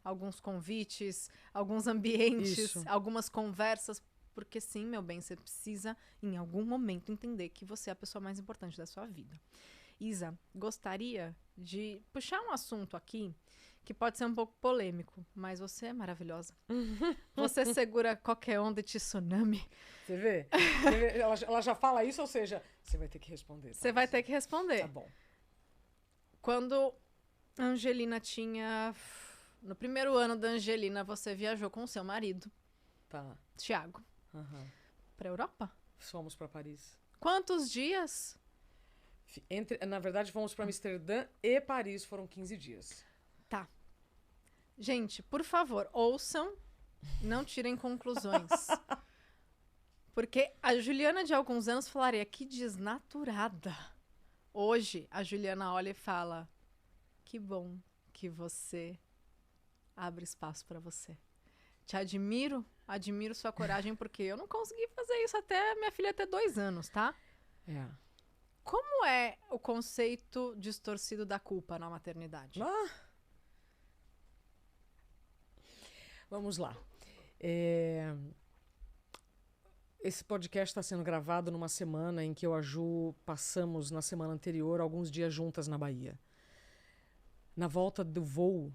alguns convites, alguns ambientes, Isso. algumas conversas. Porque sim, meu bem, você precisa, em algum momento, entender que você é a pessoa mais importante da sua vida. Isa, gostaria de puxar um assunto aqui que pode ser um pouco polêmico, mas você é maravilhosa. Você segura qualquer onda de tsunami. Você vê? Ela já fala isso, ou seja, você vai ter que responder. Você vai ter que responder. Tá bom. Quando a Angelina tinha... No primeiro ano da Angelina, você viajou com o seu marido, Tá. Thiago, pra Europa? Fomos para Paris. Quantos dias? Na verdade, fomos para Amsterdã e Paris, foram 15 dias. Tá. Gente, por favor, ouçam, não tirem conclusões. Porque a Juliana de alguns anos falaria, que desnaturada. Hoje, a Juliana olha e fala, que bom que você abre espaço pra você. Te admiro sua coragem, porque eu não consegui fazer isso até minha filha ter 2 anos, tá? É. Como é o conceito distorcido da culpa na maternidade? Vamos lá. Esse podcast está sendo gravado numa semana em que eu e a Ju passamos, na semana anterior, alguns dias juntas na Bahia. Na volta do voo,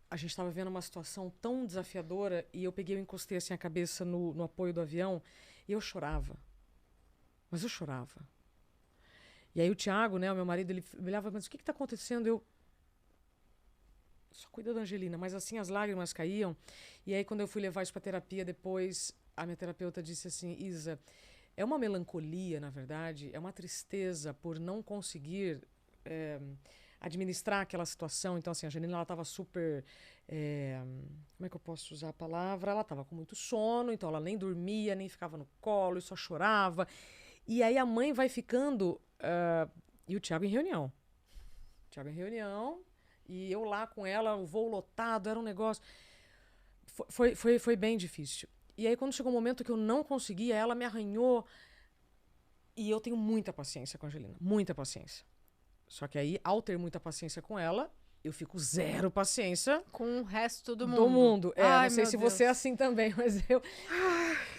a gente estava vendo uma situação tão desafiadora e eu encostei assim a cabeça no apoio do avião e eu chorava. Mas eu chorava. E aí o Thiago, né, o meu marido, ele me olhava, mas o que está acontecendo? Eu só cuida da Angelina, mas assim as lágrimas caíam. E aí quando eu fui levar isso para terapia depois, a minha terapeuta disse assim, Isa, é uma melancolia, na verdade, é uma tristeza por não conseguir administrar aquela situação. Então assim, a Angelina, ela estava super... como é que eu posso usar a palavra? Ela estava com muito sono, então ela nem dormia, nem ficava no colo, e só chorava. E aí a mãe vai ficando... e o Thiago em reunião. E eu lá com ela, o voo lotado, era um negócio... Foi bem difícil. E aí quando chegou o momento que eu não conseguia, ela me arranhou. E eu tenho muita paciência com a Angelina. Muita paciência. Só que aí, ao ter muita paciência com ela, eu fico zero paciência... Com o resto do Do mundo. Ai, não sei se você é assim também, mas eu...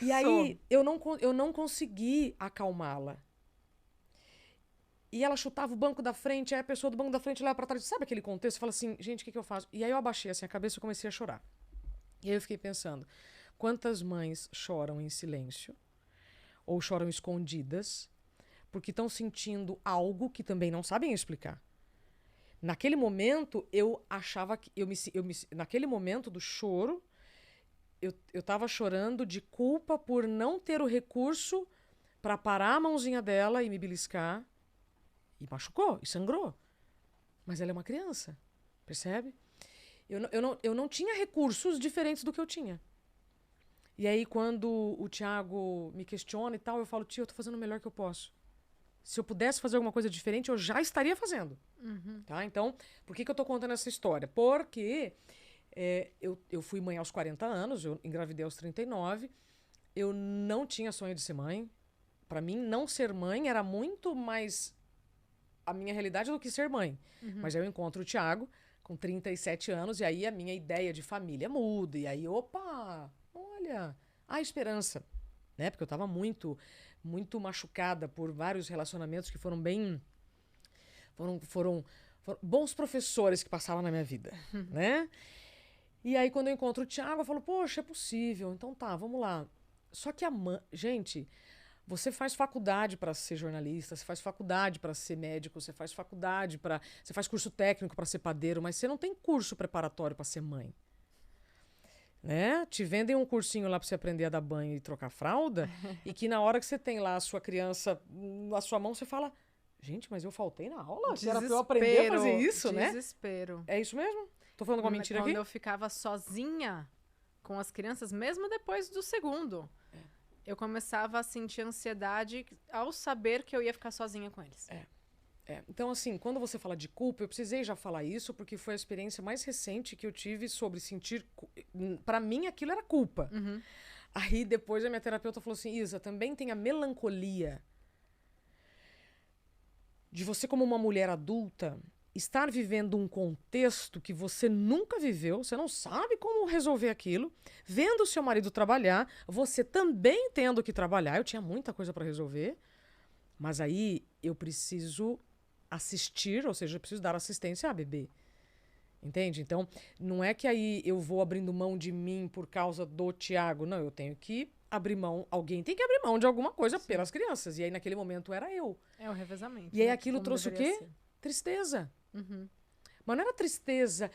E aí, eu não consegui acalmá-la. E ela chutava o banco da frente, aí a pessoa do banco da frente olhava pra trás. Sabe aquele contexto? Fala assim, gente, o que eu faço? E aí eu abaixei assim a cabeça e comecei a chorar. E aí eu fiquei pensando, quantas mães choram em silêncio? Ou choram escondidas? Porque estão sentindo algo que também não sabem explicar. Naquele momento, eu achava que... naquele momento do choro, eu tava chorando de culpa por não ter o recurso para parar a mãozinha dela e me beliscar. E machucou, e sangrou. Mas ela é uma criança, percebe? Eu não tinha recursos diferentes do que eu tinha. E aí, quando o Thiago me questiona e tal, eu falo, tio, eu tô fazendo o melhor que eu posso. Se eu pudesse fazer alguma coisa diferente, eu já estaria fazendo. Tá? Então, por que eu tô contando essa história? Porque eu fui mãe aos 40 anos, eu engravidei aos 39, eu não tinha sonho de ser mãe. Para mim, não ser mãe era muito mais a minha realidade do que ser mãe. Mas aí eu encontro o Thiago com 37 anos e aí a minha ideia de família muda. E aí, opa, olha, há esperança. Né? Porque eu estava muito, muito machucada por vários relacionamentos que foram bem... Foram bons professores que passavam na minha vida, né? E aí, quando eu encontro o Thiago, eu falo, poxa, é possível. Então tá, vamos lá. Só que gente... Você faz faculdade para ser jornalista, você faz faculdade para ser médico, você faz faculdade para... Você faz curso técnico para ser padeiro, mas você não tem curso preparatório para ser mãe. Né? Te vendem um cursinho lá para você aprender a dar banho e trocar fralda, e que na hora que você tem lá a sua criança na sua mão, você fala, gente, mas eu faltei na aula? Que era pra eu aprender a fazer isso, né? Desespero. É isso mesmo? Tô falando uma mentira aqui? Quando eu ficava sozinha com as crianças, mesmo depois do segundo... Eu começava a sentir ansiedade ao saber que eu ia ficar sozinha com eles. Então, assim, quando você fala de culpa, eu precisei já falar isso, porque foi a experiência mais recente que eu tive sobre sentir... Pra mim, aquilo era culpa. Aí, depois, a minha terapeuta falou assim, Isa, também tem a melancolia de você, como uma mulher adulta, estar vivendo um contexto que você nunca viveu, você não sabe como resolver aquilo, vendo o seu marido trabalhar, você também tendo que trabalhar, eu tinha muita coisa para resolver, mas aí eu preciso assistir, ou seja, eu preciso dar assistência à bebê. Entende? Então, não é que aí eu vou abrindo mão de mim por causa do Tiago. Não, eu tenho que abrir mão. Alguém tem que abrir mão de alguma coisa pelas crianças. E aí, naquele momento, era eu. É o revezamento. E aí, né, aquilo como trouxe o deveria quê? ser. Tristeza. Uhum. Mas não era tristeza.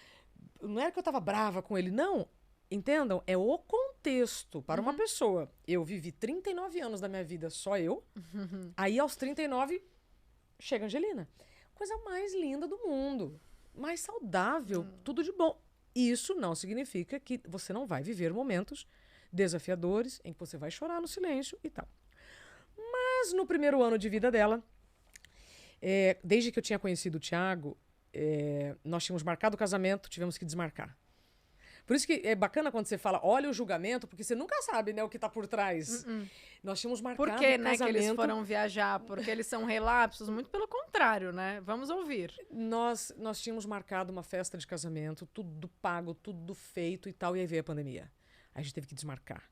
Não era que eu tava brava com ele. Não. Entendam? É o contexto para uma pessoa. Eu vivi 39 anos da minha vida só eu. Aí, aos 39, chega a Angelina. Coisa mais linda do mundo. Mais saudável, tudo de bom. Isso não significa que você não vai viver momentos desafiadores em que você vai chorar no silêncio e tal. Mas no primeiro ano de vida dela, desde que eu tinha conhecido o Tiago, nós tínhamos marcado o casamento, tivemos que desmarcar. Por isso que é bacana quando você fala, olha o julgamento, porque você nunca sabe, né, o que está por trás. Nós tínhamos marcado Por que, o né, que eles casamento. foram viajar? Porque eles são relapsos? Muito pelo contrário, né? Vamos ouvir. Nós tínhamos marcado uma festa de casamento, tudo pago, tudo feito e tal, e aí veio a pandemia. Aí a gente teve que desmarcar.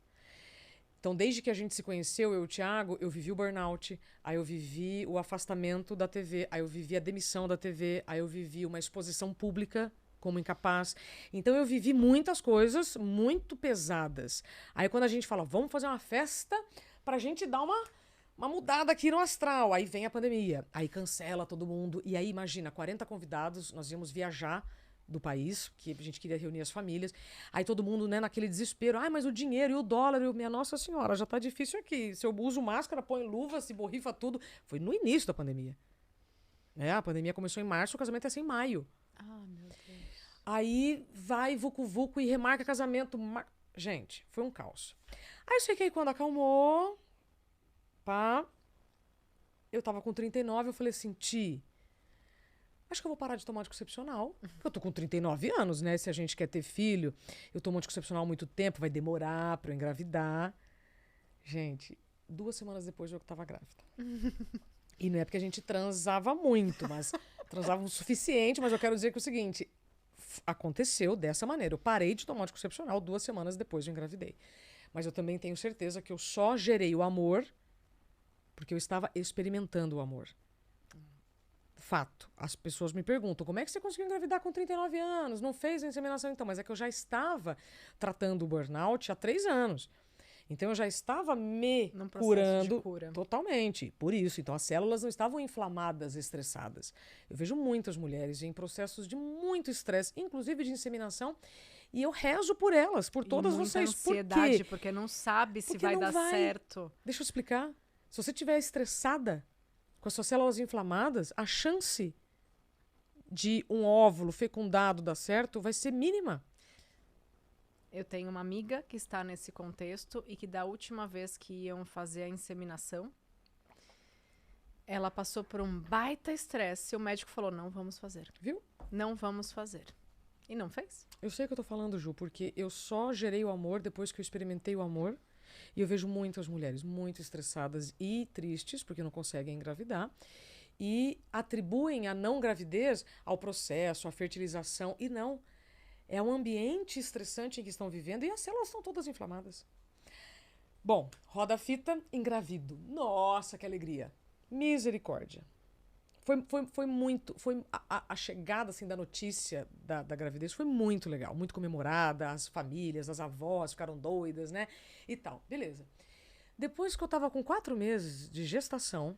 Então, desde que a gente se conheceu, eu e o Thiago, eu vivi o burnout, aí eu vivi o afastamento da TV, aí eu vivi a demissão da TV, aí eu vivi uma exposição pública como incapaz. Então, eu vivi muitas coisas muito pesadas. Aí, quando a gente fala, vamos fazer uma festa pra gente dar uma mudada aqui no astral. Aí vem a pandemia, aí cancela todo mundo. E aí, imagina, 40 convidados, nós íamos viajar do país, que a gente queria reunir as famílias. Aí todo mundo, né, naquele desespero. Ai, mas o dinheiro e o dólar, minha Nossa Senhora, já tá difícil aqui. Se eu uso máscara, põe luva, se borrifa tudo. Foi no início da pandemia. A pandemia começou em março, o casamento ia ser em maio. Ah, meu Deus. Aí vai vucu-vucu e remarca casamento. Gente, foi um caos. Aí eu sei que aí quando acalmou, pá, eu tava com 39, eu falei assim, acho que eu vou parar de tomar anticoncepcional. Porque eu tô com 39 anos, né? Se a gente quer ter filho, eu tomo anticoncepcional há muito tempo, vai demorar pra eu engravidar. Gente, 2 semanas depois eu tava grávida. E não é porque a gente transava muito, mas transava o suficiente, mas eu quero dizer que é o seguinte, aconteceu dessa maneira. Eu parei de tomar anticoncepcional 2 semanas depois eu engravidei. Mas eu também tenho certeza que eu só gerei o amor porque eu estava experimentando o amor. Fato. As pessoas me perguntam, como é que você conseguiu engravidar com 39 anos? Não fez a inseminação então? Mas é que eu já estava tratando o burnout há 3 anos. Então eu já estava me Num processo curando de cura. totalmente. Por isso, então as células não estavam inflamadas, estressadas. Eu vejo muitas mulheres em processos de muito estresse, inclusive de inseminação, e eu rezo por elas, por todas muita vocês. ansiedade, Por quê? porque não sabe se Porque vai não dar vai. certo. Deixa eu explicar. Se você estiver estressada, com as suas células inflamadas, a chance de um óvulo fecundado dar certo vai ser mínima. Eu tenho uma amiga que está nesse contexto e que da última vez que iam fazer a inseminação, ela passou por um baita estresse e o médico falou, não vamos fazer. Viu? Não vamos fazer. E não fez. Eu sei o que eu tô falando, Ju, porque eu só gerei o amor depois que eu experimentei o amor. E eu vejo muitas mulheres muito estressadas e tristes porque não conseguem engravidar e atribuem a não gravidez ao processo, à fertilização. E não. É um ambiente estressante em que estão vivendo e as células estão todas inflamadas. Bom, roda a fita, engravido. Nossa, que alegria. Misericórdia. Foi muito. A chegada assim, da notícia da gravidez foi muito legal, muito comemorada. As famílias, as avós ficaram doidas, né? E tal. Beleza. Depois que eu tava com 4 meses de gestação,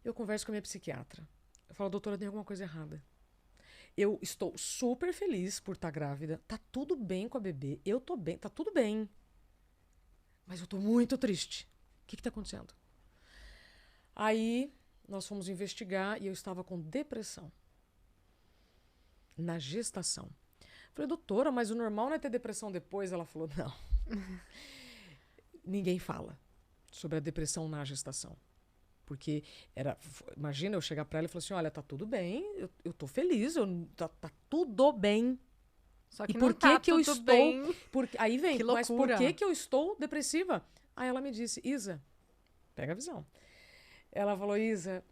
eu converso com a minha psiquiatra. Eu falo, doutora, tem alguma coisa errada. Eu estou super feliz por estar grávida. Tá tudo bem com a bebê. Eu tô bem, tá tudo bem. Mas eu tô muito triste. O que tá acontecendo? Aí nós fomos investigar e eu estava com depressão. Na gestação. Falei, doutora, mas o normal não é ter depressão depois? Ela falou, não. Ninguém fala sobre a depressão na gestação. Porque imagina eu chegar pra ela e falar assim, olha, tá tudo bem, eu tô feliz, tá tudo bem. Só que e não por tá que eu tudo estou... bem. Aí vem, Que mas por loucura. que eu estou depressiva? Aí ela me disse, Isa, pega a visão. Ela falou, Isa,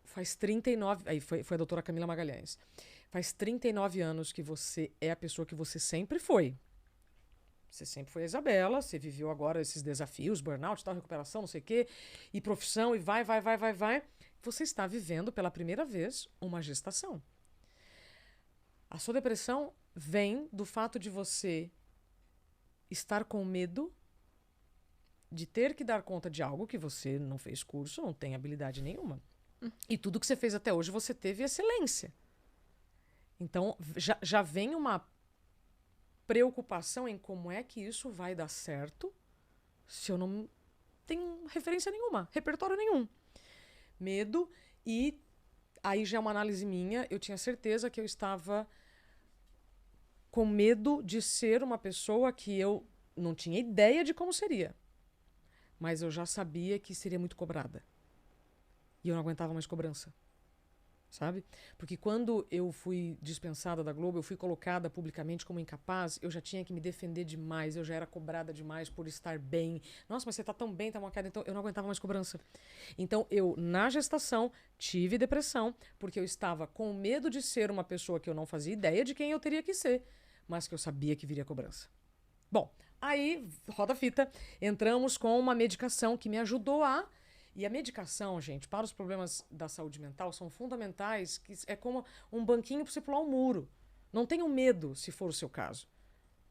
Faz 39... Aí foi a doutora Camila Magalhães. Faz 39 anos que você é a pessoa que você sempre foi. Você sempre foi a Isabela, você viveu agora esses desafios, burnout, tal, recuperação, não sei o quê, e profissão, e vai. Você está vivendo pela primeira vez uma gestação. A sua depressão vem do fato de você estar com medo de ter que dar conta de algo que você não fez curso, não tem habilidade nenhuma. E tudo que você fez até hoje, você teve excelência. Então, já vem uma preocupação em como é que isso vai dar certo se eu não tenho referência nenhuma, repertório nenhum. Medo, e aí já é uma análise minha, eu tinha certeza que eu estava com medo de ser uma pessoa que eu não tinha ideia de como seria, mas eu já sabia que seria muito cobrada. E eu não aguentava mais cobrança. Sabe? Porque quando eu fui dispensada da Globo, eu fui colocada publicamente como incapaz, eu já tinha que me defender demais, eu já era cobrada demais por estar bem. Nossa, mas você tá tão bem, tá uma queda. Então eu não aguentava mais cobrança. Então eu, na gestação, tive depressão, porque eu estava com medo de ser uma pessoa que eu não fazia ideia de quem eu teria que ser, mas que eu sabia que viria cobrança. Bom, aí, roda a fita, entramos com uma medicação que me ajudou a... E a medicação, gente, para os problemas da saúde mental são fundamentais, que é como um banquinho para você pular um muro. Não tenham medo, se for o seu caso.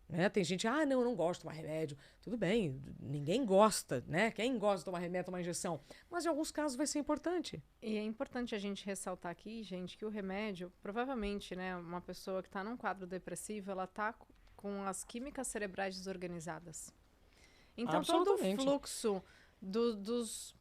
Né? Tem gente, não, eu não gosto de tomar remédio. Tudo bem, ninguém gosta, né? Quem gosta de tomar remédio, tomar injeção? Mas em alguns casos vai ser importante. E é importante a gente ressaltar aqui, gente, que o remédio, provavelmente, né, uma pessoa que está num quadro depressivo, ela está com as químicas cerebrais desorganizadas. Então, todo o fluxo dos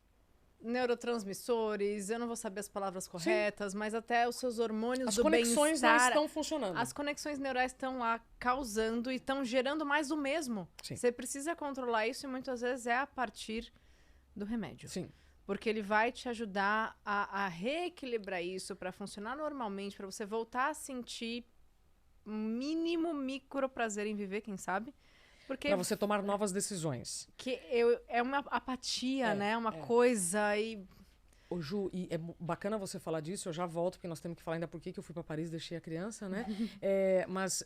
neurotransmissores, eu não vou saber as palavras corretas, mas até os seus hormônios do bem-estar. As conexões não estão funcionando. As conexões neurais estão lá causando e estão gerando mais do mesmo. Sim. Você precisa controlar isso e muitas vezes é a partir do remédio. Sim. Porque ele vai te ajudar a reequilibrar isso para funcionar normalmente, para você voltar a sentir um mínimo micro prazer em viver, quem sabe? Para você tomar novas decisões. É uma apatia, né? Uma coisa e... Ô, Ju, e é bacana você falar disso, eu já volto, porque nós temos que falar ainda por que eu fui para Paris e deixei a criança, né? Mas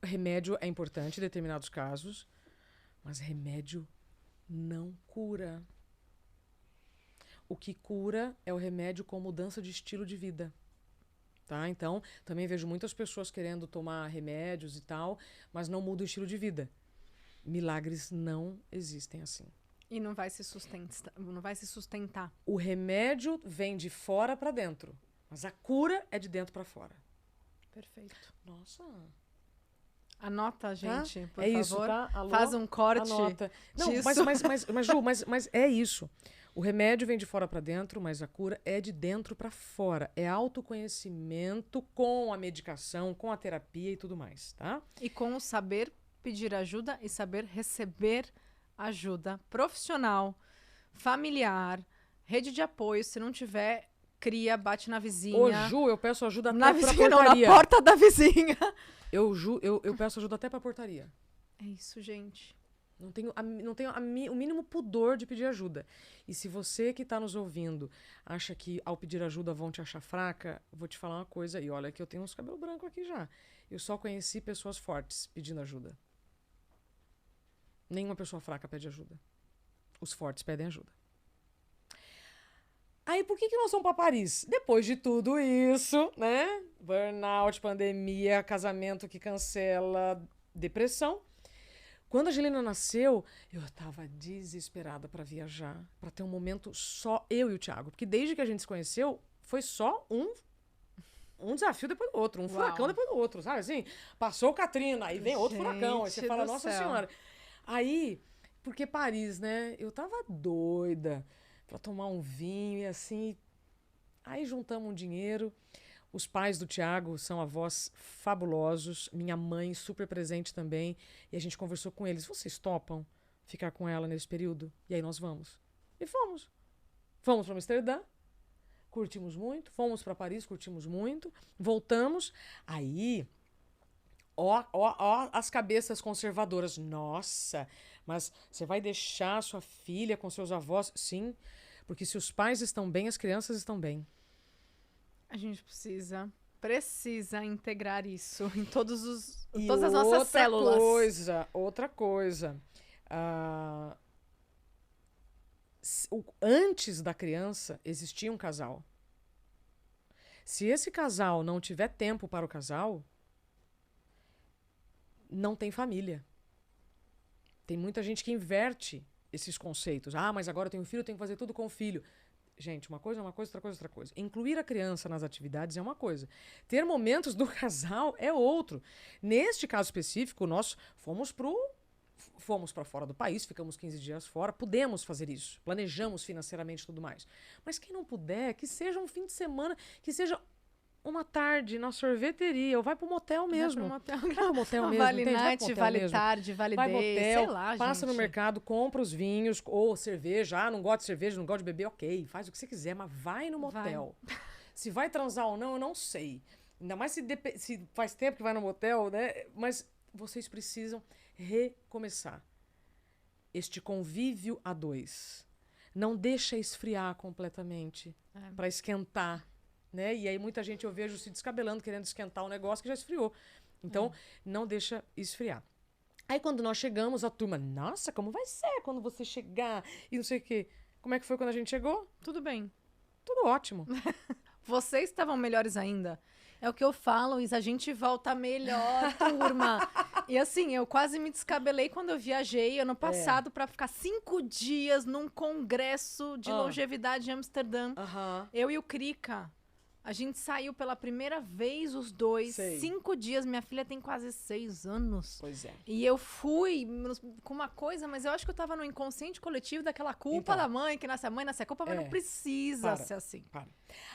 remédio é importante em determinados casos, mas remédio não cura. O que cura é o remédio com mudança de estilo de vida. Tá? Então, também vejo muitas pessoas querendo tomar remédios e tal, mas não muda o estilo de vida. Milagres não existem assim. E não vai se sustentar. O remédio vem de fora para dentro, mas a cura é de dentro para fora. Perfeito. Nossa. Anota, gente, por favor. Isso, tá? Alô? Faz um corte. Anota. Não, disso. mas Ju, mas é isso. O remédio vem de fora para dentro, mas a cura é de dentro para fora. É autoconhecimento com a medicação, com a terapia e tudo mais, tá? E com o saber pedir ajuda e saber receber ajuda profissional, familiar, rede de apoio. Se não tiver, cria, bate na vizinha. Ô, Ju, eu peço ajuda na até pra vizinha, portaria. Não, na porta da vizinha. Eu peço ajuda até pra portaria. É isso, gente. Não tenho o mínimo pudor de pedir ajuda. E se você que está nos ouvindo acha que ao pedir ajuda vão te achar fraca, vou te falar uma coisa. E olha que eu tenho uns cabelos brancos aqui já. Eu só conheci pessoas fortes pedindo ajuda. Nenhuma pessoa fraca pede ajuda. Os fortes pedem ajuda. Aí, por que nós vamos para Paris? Depois de tudo isso, né? Burnout, pandemia, casamento que cancela, depressão. Quando a Angelina nasceu, eu estava desesperada para viajar, para ter um momento só eu e o Thiago. Porque desde que a gente se conheceu, foi só um desafio depois do outro, um furacão depois do outro, sabe assim? Passou Katrina, aí vem outro furacão, aí você fala, nossa senhora. Aí, porque Paris, né? Eu tava doida para tomar um vinho e assim. Aí juntamos um dinheiro. Os pais do Thiago são avós fabulosos. Minha mãe super presente também. E a gente conversou com eles. Vocês topam ficar com ela nesse período? E aí nós vamos. E fomos. Fomos para Amsterdã. Curtimos muito. Fomos para Paris, curtimos muito. Voltamos. Aí... Ó, as cabeças conservadoras. Nossa, mas você vai deixar sua filha com seus avós? Sim, porque se os pais estão bem, as crianças estão bem. A gente precisa integrar isso em todas as nossas células. Outra coisa. Antes da criança, existia um casal. Se esse casal não tiver tempo para o casal, não tem família. Tem muita gente que inverte esses conceitos. Ah, mas agora eu tenho um filho, eu tenho que fazer tudo com o filho. Gente, uma coisa é uma coisa, outra coisa é outra coisa. Incluir a criança nas atividades é uma coisa. Ter momentos do casal é outro. Neste caso específico, nós fomos para fora do país, ficamos 15 dias fora, pudemos fazer isso, planejamos financeiramente e tudo mais. Mas quem não puder, que seja um fim de semana, que seja uma tarde na sorveteria, ou vai pro motel mesmo. Vai pro Vai pro motel mesmo, vale entende? Vai pro night, motel vale mesmo. tarde, vale Vai day, motel, sei lá, passa no gente. mercado, compra os vinhos, ou cerveja. Ah, não gosto de cerveja, não gosto de beber, ok. Faz o que você quiser, mas vai no motel. Se vai transar ou não, eu não sei. Ainda mais se faz tempo que vai no motel, né? Mas vocês precisam recomeçar este convívio a dois. Não deixa esfriar completamente para esquentar, né? E aí muita gente eu vejo se descabelando, querendo esquentar o negócio que já esfriou. Então, não deixa esfriar. Aí quando nós chegamos, a turma, nossa, como vai ser quando você chegar? E não sei o quê. Como é que foi quando a gente chegou? Tudo bem. Tudo ótimo. Vocês estavam melhores ainda. É o que eu falo, Isa, a gente volta melhor, turma. E assim, eu quase me descabelei quando eu viajei ano passado para ficar 5 dias num congresso de longevidade em Amsterdã. Eu e o Krika. A gente saiu pela primeira vez, os dois. Sei. 5 dias. Minha filha tem quase 6 anos. Pois é. E eu fui com uma coisa, mas eu acho que eu tava no inconsciente coletivo daquela culpa Então. da mãe, que nasce a mãe, nasce a culpa, mas não precisa ser assim. Para.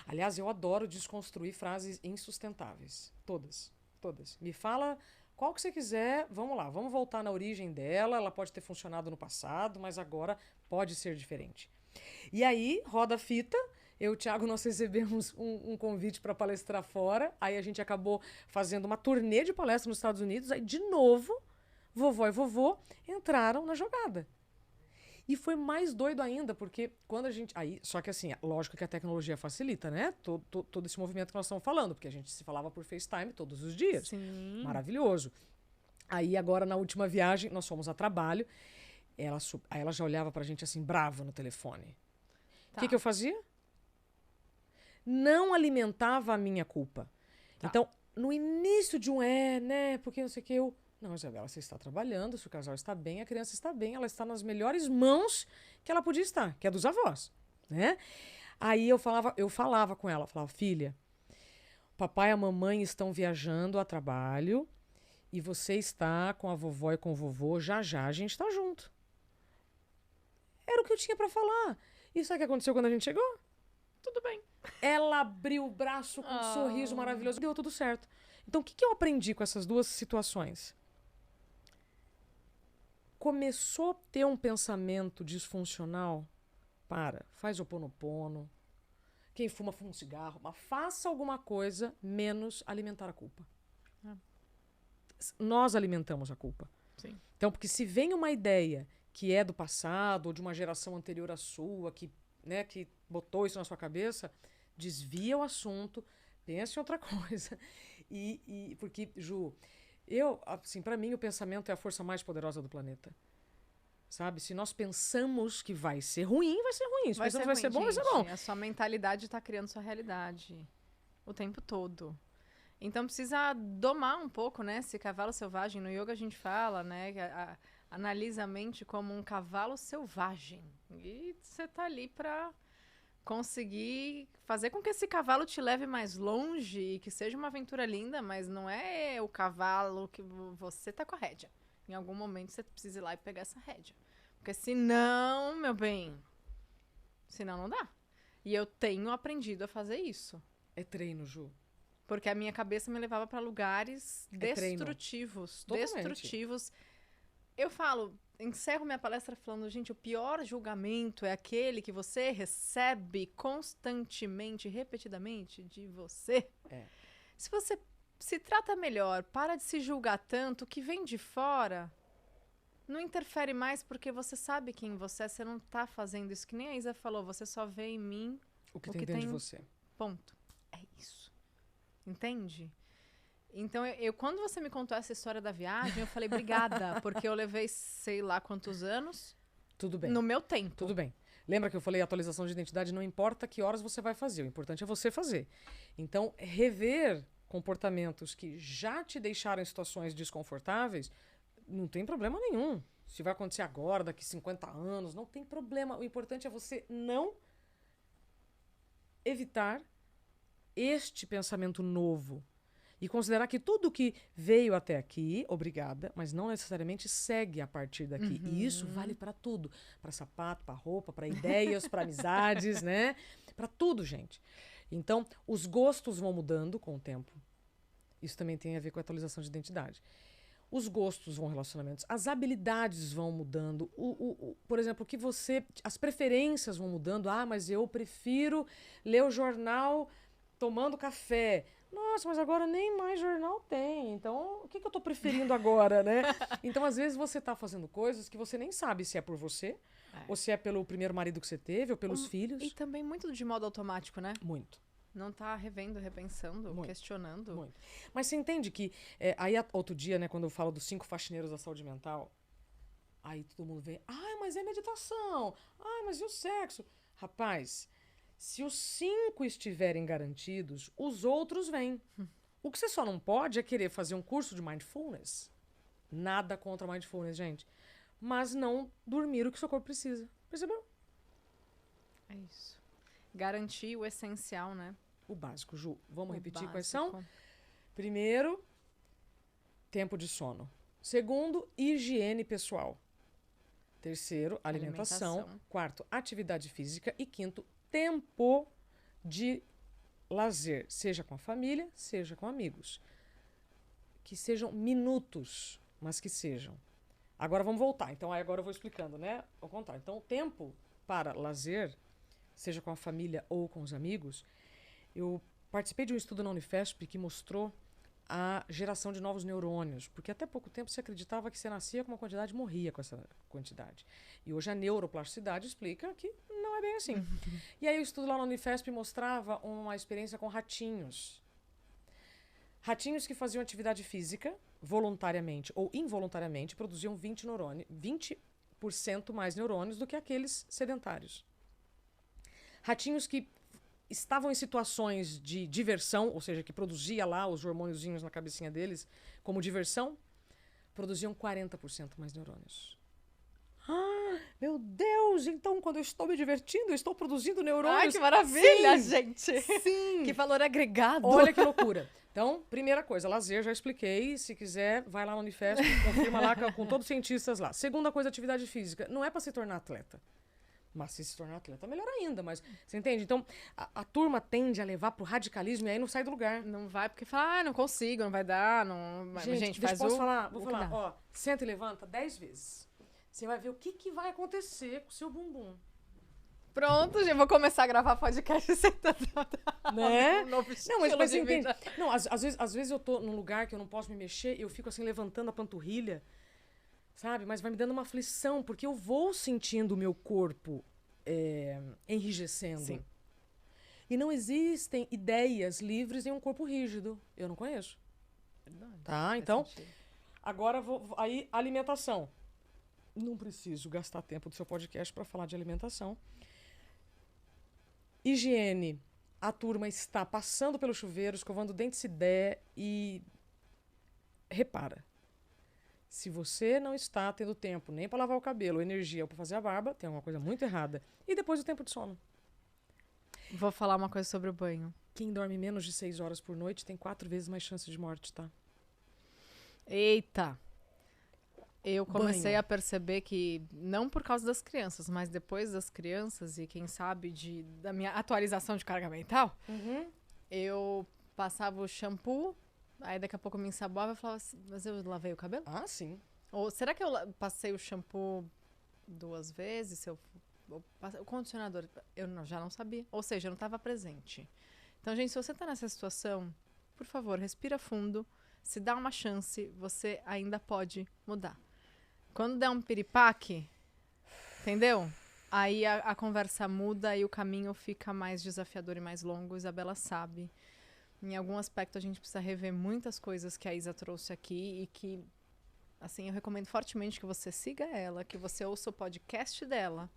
Aliás, eu adoro desconstruir frases insustentáveis. Todas. Todas. Me fala qual que você quiser. Vamos lá. Vamos voltar na origem dela. Ela pode ter funcionado no passado, mas agora pode ser diferente. E aí, roda a fita. Eu e o Thiago, nós recebemos um convite para palestrar fora. Aí a gente acabou fazendo uma turnê de palestra nos Estados Unidos. Aí, de novo, vovó e vovô entraram na jogada. E foi mais doido ainda, porque quando a gente... Aí, só que assim, lógico que a tecnologia facilita, né? Todo esse movimento que nós estamos falando, porque a gente se falava por FaceTime todos os dias. Sim. Maravilhoso. Aí, agora, na última viagem, nós fomos a trabalho. Aí ela já olhava pra gente assim, brava no telefone. O que eu fazia? Não alimentava a minha culpa. Então, no início de né? Porque não sei o que eu... Não, Isabela, você está trabalhando, se o casal está bem, a criança está bem, ela está nas melhores mãos que ela podia estar, que é dos avós, né? Aí eu falava com ela, falava, filha, papai e a mamãe estão viajando a trabalho e você está com a vovó e com o vovô, já a gente está junto. Era o que eu tinha para falar. E sabe o que aconteceu quando a gente chegou? Tudo bem. Ela abriu o braço com um sorriso maravilhoso. Deu tudo certo. Então, o que eu aprendi com essas duas situações? Começou a ter um pensamento disfuncional? Faz Ho'oponopono. Quem fuma um cigarro. Mas faça alguma coisa menos alimentar a culpa. Nós alimentamos a culpa. Sim. Então, porque se vem uma ideia que é do passado ou de uma geração anterior à sua, que botou isso na sua cabeça, desvia o assunto, pensa em outra coisa. Porque, Ju, assim, para mim o pensamento é a força mais poderosa do planeta. Sabe? Se nós pensamos que vai ser ruim, vai ser ruim. Se pensamos que vai ser bom, vai ser bom. A sua mentalidade está criando sua realidade o tempo todo. Então precisa domar um pouco, né? Esse cavalo selvagem. No yoga a gente fala, né? Analisa a mente como um cavalo selvagem. E você tá ali para conseguir fazer com que esse cavalo te leve mais longe e que seja uma aventura linda, mas não é o cavalo que você tá com a rédea. Em algum momento você precisa ir lá e pegar essa rédea. Porque senão, meu bem, senão não dá. E eu tenho aprendido a fazer isso. É treino, Ju. Porque a minha cabeça me levava para lugares destrutivos. Destrutivos. Eu falo, encerro minha palestra falando, gente, o pior julgamento é aquele que você recebe constantemente, repetidamente de você. Se você se trata melhor, para de se julgar tanto, o que vem de fora não interfere mais porque você sabe quem você é, você não tá fazendo isso. Que nem a Isa falou, você só vê em mim o que tem dentro de você. Ponto. é isso. Entende? Então, quando você me contou essa história da viagem, eu falei, obrigada, porque eu levei sei lá quantos anos Tudo bem. no meu tempo. Tudo bem. Lembra que eu falei atualização de identidade não importa que horas você vai fazer, o importante é você fazer. Então, rever comportamentos que já te deixaram em situações desconfortáveis, não tem problema nenhum. Se vai acontecer agora, daqui 50 anos, não tem problema. O importante é você não evitar este pensamento novo. E considerar que tudo que veio até aqui, obrigada, mas não necessariamente segue a partir daqui. E isso vale para tudo. Para sapato, para roupa, para ideias, para amizades, né? Para tudo, gente. Então, os gostos vão mudando com o tempo. Isso também tem a ver com a atualização de identidade. Os gostos vão relacionamentos. As habilidades vão mudando. Por exemplo, o que você... As preferências vão mudando. Ah, mas eu prefiro ler o jornal tomando café. Nossa, mas agora nem mais jornal tem. Então, o que eu tô preferindo agora, né? Então, às vezes, você tá fazendo coisas que você nem sabe se é por você, ou se é pelo primeiro marido que você teve, ou pelos filhos. E também muito de modo automático, né? Muito. Não tá revendo, repensando, Muito. questionando. Muito. Mas você entende que... outro dia, né, quando eu falo dos 5 faxineiros da saúde mental, aí todo mundo vem, mas é meditação. Mas e o sexo? Rapaz... Se os 5 estiverem garantidos, os outros vêm. O que você só não pode é querer fazer um curso de mindfulness. Nada contra mindfulness, gente. Mas não dormir o que seu corpo precisa. Percebeu? É isso. Garantir o essencial, né? O básico, Ju. Vamos repetir básico. Quais são? Primeiro, tempo de sono. Segundo, higiene pessoal. Terceiro, alimentação. Quarto, atividade física. E quinto, tempo de lazer, seja com a família, seja com amigos. Que sejam minutos, mas que sejam. Agora vamos voltar. Então, agora eu vou explicando, né? Ao contrário. Então, o tempo para lazer, seja com a família ou com os amigos, eu participei de um estudo na Unifesp que mostrou a geração de novos neurônios, porque até pouco tempo se acreditava que você nascia com uma quantidade e morria com essa quantidade. E hoje a neuroplasticidade explica que não é bem assim. E aí o estudo lá na Unifesp mostrava uma experiência com ratinhos. Ratinhos que faziam atividade física, voluntariamente ou involuntariamente, produziam 20% mais neurônios do que aqueles sedentários. Ratinhos que estavam em situações de diversão, ou seja, que produzia lá os hormôniozinhos na cabecinha deles como diversão, produziam 40% mais neurônios. Meu Deus! Então, quando eu estou me divertindo, eu estou produzindo neurônios. Ai, que maravilha, Sim, gente! Sim! Que valor agregado! Olha que loucura! Então, primeira coisa, lazer, já expliquei. Se quiser, vai lá no Unifesp, confirma lá com todos os cientistas lá. Segunda coisa, atividade física. Não é para se tornar atleta. Mas se tornar atleta, melhor ainda. Mas você entende? Então, a turma tende a levar pro radicalismo e aí não sai do lugar. Não vai porque fala, não consigo, não vai dar. Não... Gente, faz posso falar? Vou falar. Ó, senta e levanta 10 vezes. Você vai ver o que vai acontecer com o seu bumbum. Pronto, gente, vou começar a gravar podcast sentado. Né? Não, mas você entende? Não, às vezes eu tô num lugar que eu não posso me mexer, eu fico assim levantando a panturrilha, sabe? Mas vai me dando uma aflição, porque eu vou sentindo o meu corpo enrijecendo. Sim. E não existem ideias livres em um corpo rígido. Eu não conheço. Verdade. Tá, então, agora aí alimentação. Não preciso gastar tempo do seu podcast para falar de alimentação. Higiene. A turma está passando pelo chuveiro, escovando o dente se der e... Repara. Se você não está tendo tempo nem para lavar o cabelo, energia ou para fazer a barba, tem alguma coisa muito errada. E depois o tempo de sono. Vou falar uma coisa sobre o banho. Quem dorme menos de 6 horas por noite tem 4 vezes mais chance de morte, tá? Eita! Eu comecei Banho. a perceber que, não por causa das crianças, mas depois das crianças e quem sabe da minha atualização de carga mental, eu passava o shampoo, aí daqui a pouco eu me ensaboava e falava assim, mas eu lavei o cabelo? Ah, sim. Ou será que eu passei o shampoo 2 vezes? O condicionador, já não sabia. Ou seja, eu não estava presente. Então, gente, se você está nessa situação, por favor, respira fundo. Se dá uma chance, você ainda pode mudar. Quando der um piripaque, entendeu? aí a conversa muda e o caminho fica mais desafiador e mais longo. Isabela sabe. Em algum aspecto a gente precisa rever muitas coisas que a Isa trouxe aqui e que, assim, eu recomendo fortemente que você siga ela, que você ouça o podcast dela.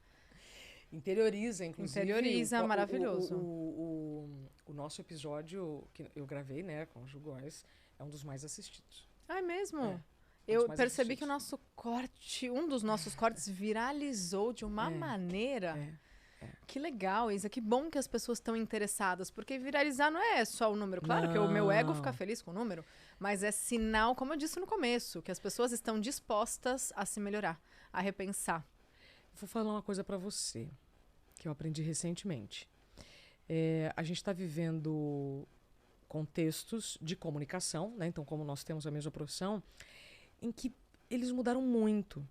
Interioriza, inclusive. Interioriza, maravilhoso. O nosso episódio que eu gravei, né, com o Ju Góes, é um dos mais assistidos. Ah, é mesmo? É. Eu percebi que o nosso corte, um dos nossos cortes viralizou de uma maneira. Que legal, Isa. Que bom que as pessoas estão interessadas. Porque viralizar não é só o número. Claro que o meu ego fica feliz com o número. Mas é sinal, como eu disse no começo, que as pessoas estão dispostas a se melhorar, a repensar. Vou falar uma coisa para você, que eu aprendi recentemente. A gente está vivendo contextos de comunicação, né? Então, como nós temos a mesma profissão, em que eles mudaram muito.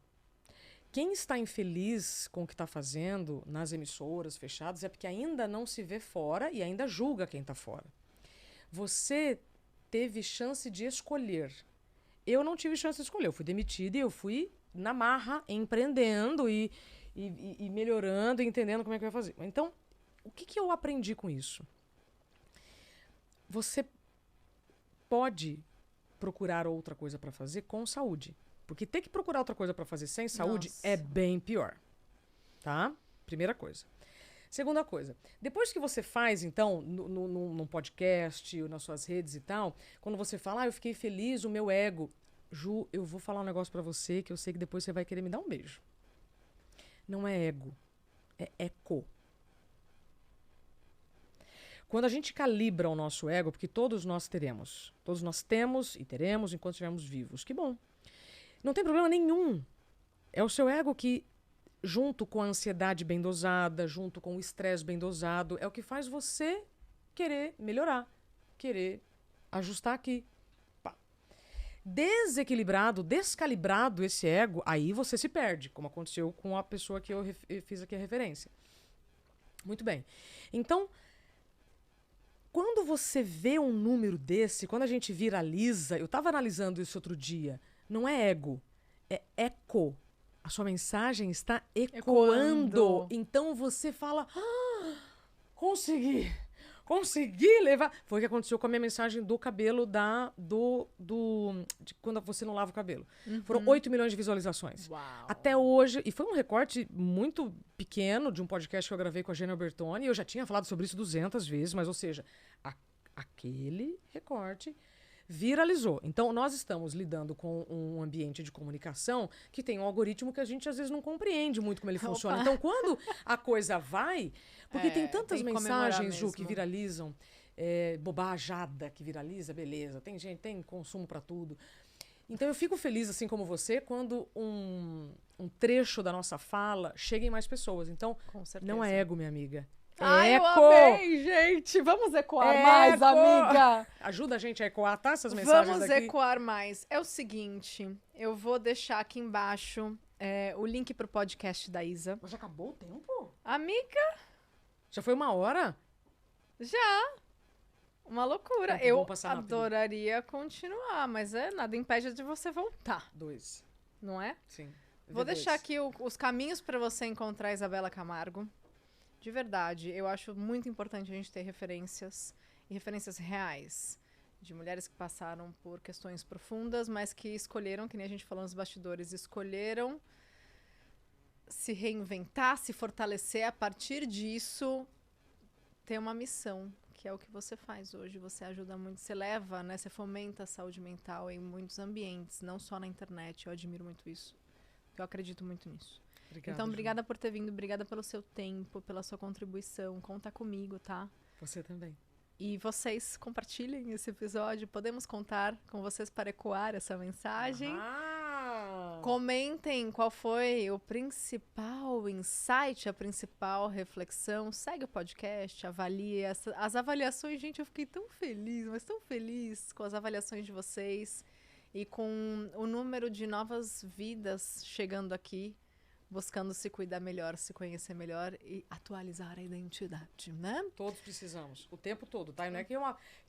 Quem está infeliz com o que está fazendo nas emissoras fechadas é porque ainda não se vê fora e ainda julga quem está fora. Você teve chance de escolher. Eu não tive chance de escolher. Eu fui demitida e eu fui na marra, empreendendo e melhorando, entendendo como é que eu ia fazer. Então, o que eu aprendi com isso? Você pode procurar outra coisa para fazer com saúde. Porque ter que procurar outra coisa para fazer sem saúde é bem pior. Tá? Primeira coisa. Segunda coisa. Depois que você faz, então, num podcast, nas suas redes e tal, quando você fala, eu fiquei feliz, o meu ego. Ju, eu vou falar um negócio para você que eu sei que depois você vai querer me dar um beijo. Não é ego. É eco. Quando a gente calibra o nosso ego, porque todos nós teremos. Todos nós temos e teremos enquanto estivermos vivos. Que bom. Não tem problema nenhum. É o seu ego que, junto com a ansiedade bem dosada, junto com o estresse bem dosado, é o que faz você querer melhorar, querer ajustar aqui. Pá. Desequilibrado, descalibrado esse ego, aí você se perde, como aconteceu com a pessoa que eu fiz aqui a referência. Muito bem. Então, quando você vê um número desse, quando a gente viraliza, eu estava analisando isso outro dia, não é ego, é eco. A sua mensagem está ecoando. Então você fala, consegui levar. Foi o que aconteceu com a minha mensagem do cabelo de quando você não lava o cabelo. Foram 8 milhões de visualizações. Uau. Até hoje, e foi um recorte muito pequeno de um podcast que eu gravei com a Gênia Bertoni. Eu já tinha falado sobre isso 200 vezes, mas, ou seja, aquele recorte viralizou. Então, nós estamos lidando com um ambiente de comunicação que tem um algoritmo que a gente, às vezes, não compreende muito como ele funciona. Então, quando a coisa vai... Porque tem tantas mensagens, Ju, que viralizam. Bobajada que viraliza, beleza. Tem gente, tem consumo para tudo. Então, eu fico feliz, assim como você, quando um trecho da nossa fala chega em mais pessoas. Então, não é ego, minha amiga. Ai, eu amei, gente! Vamos ecoar mais, amiga! Ajuda a gente a ecoar, tá? Essas mensagens Vamos daqui. Ecoar mais. É o seguinte, eu vou deixar aqui embaixo o link pro podcast da Isa. Mas já acabou o tempo? Amiga! Já foi 1 hora? Já! Uma loucura. Eu adoraria continuar, mas nada impede de você voltar. 2. Não é? Sim. Vou deixar aqui os caminhos para você encontrar a Isabela Camargo. De verdade, eu acho muito importante a gente ter referências, e referências reais, de mulheres que passaram por questões profundas, mas que escolheram, que nem a gente falou nos bastidores, escolheram se reinventar, se fortalecer, a partir disso, ter uma missão, que é o que você faz hoje. Você ajuda muito, você leva, né, você fomenta a saúde mental em muitos ambientes, não só na internet. Eu admiro muito isso. Eu acredito muito nisso. Obrigada, então, obrigada por ter vindo, obrigada pelo seu tempo, pela sua contribuição. Conta comigo, tá? Você também. E vocês compartilhem esse episódio. Podemos contar com vocês para ecoar essa mensagem. Comentem qual foi o principal insight, a principal reflexão. Segue o podcast, avalie as avaliações. Gente, eu fiquei tão feliz, mas tão feliz com as avaliações de vocês e com o número de novas vidas chegando aqui buscando se cuidar melhor, se conhecer melhor e atualizar a identidade, né? Todos precisamos, o tempo todo, tá? E não é que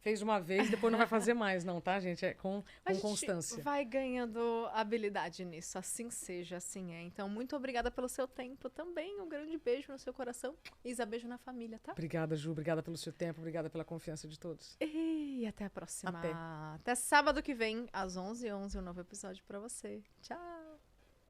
fez uma vez e depois não vai fazer mais, não, tá, gente? É com A gente constância. vai ganhando habilidade nisso, assim seja, assim é. Então, muito obrigada pelo seu tempo também. Um grande beijo no seu coração. Isa, beijo na família, tá? Obrigada, Ju. Obrigada pelo seu tempo. Obrigada pela confiança de todos. E até a próxima. Até. Até sábado que vem, às 11h11, um novo episódio pra você. Tchau!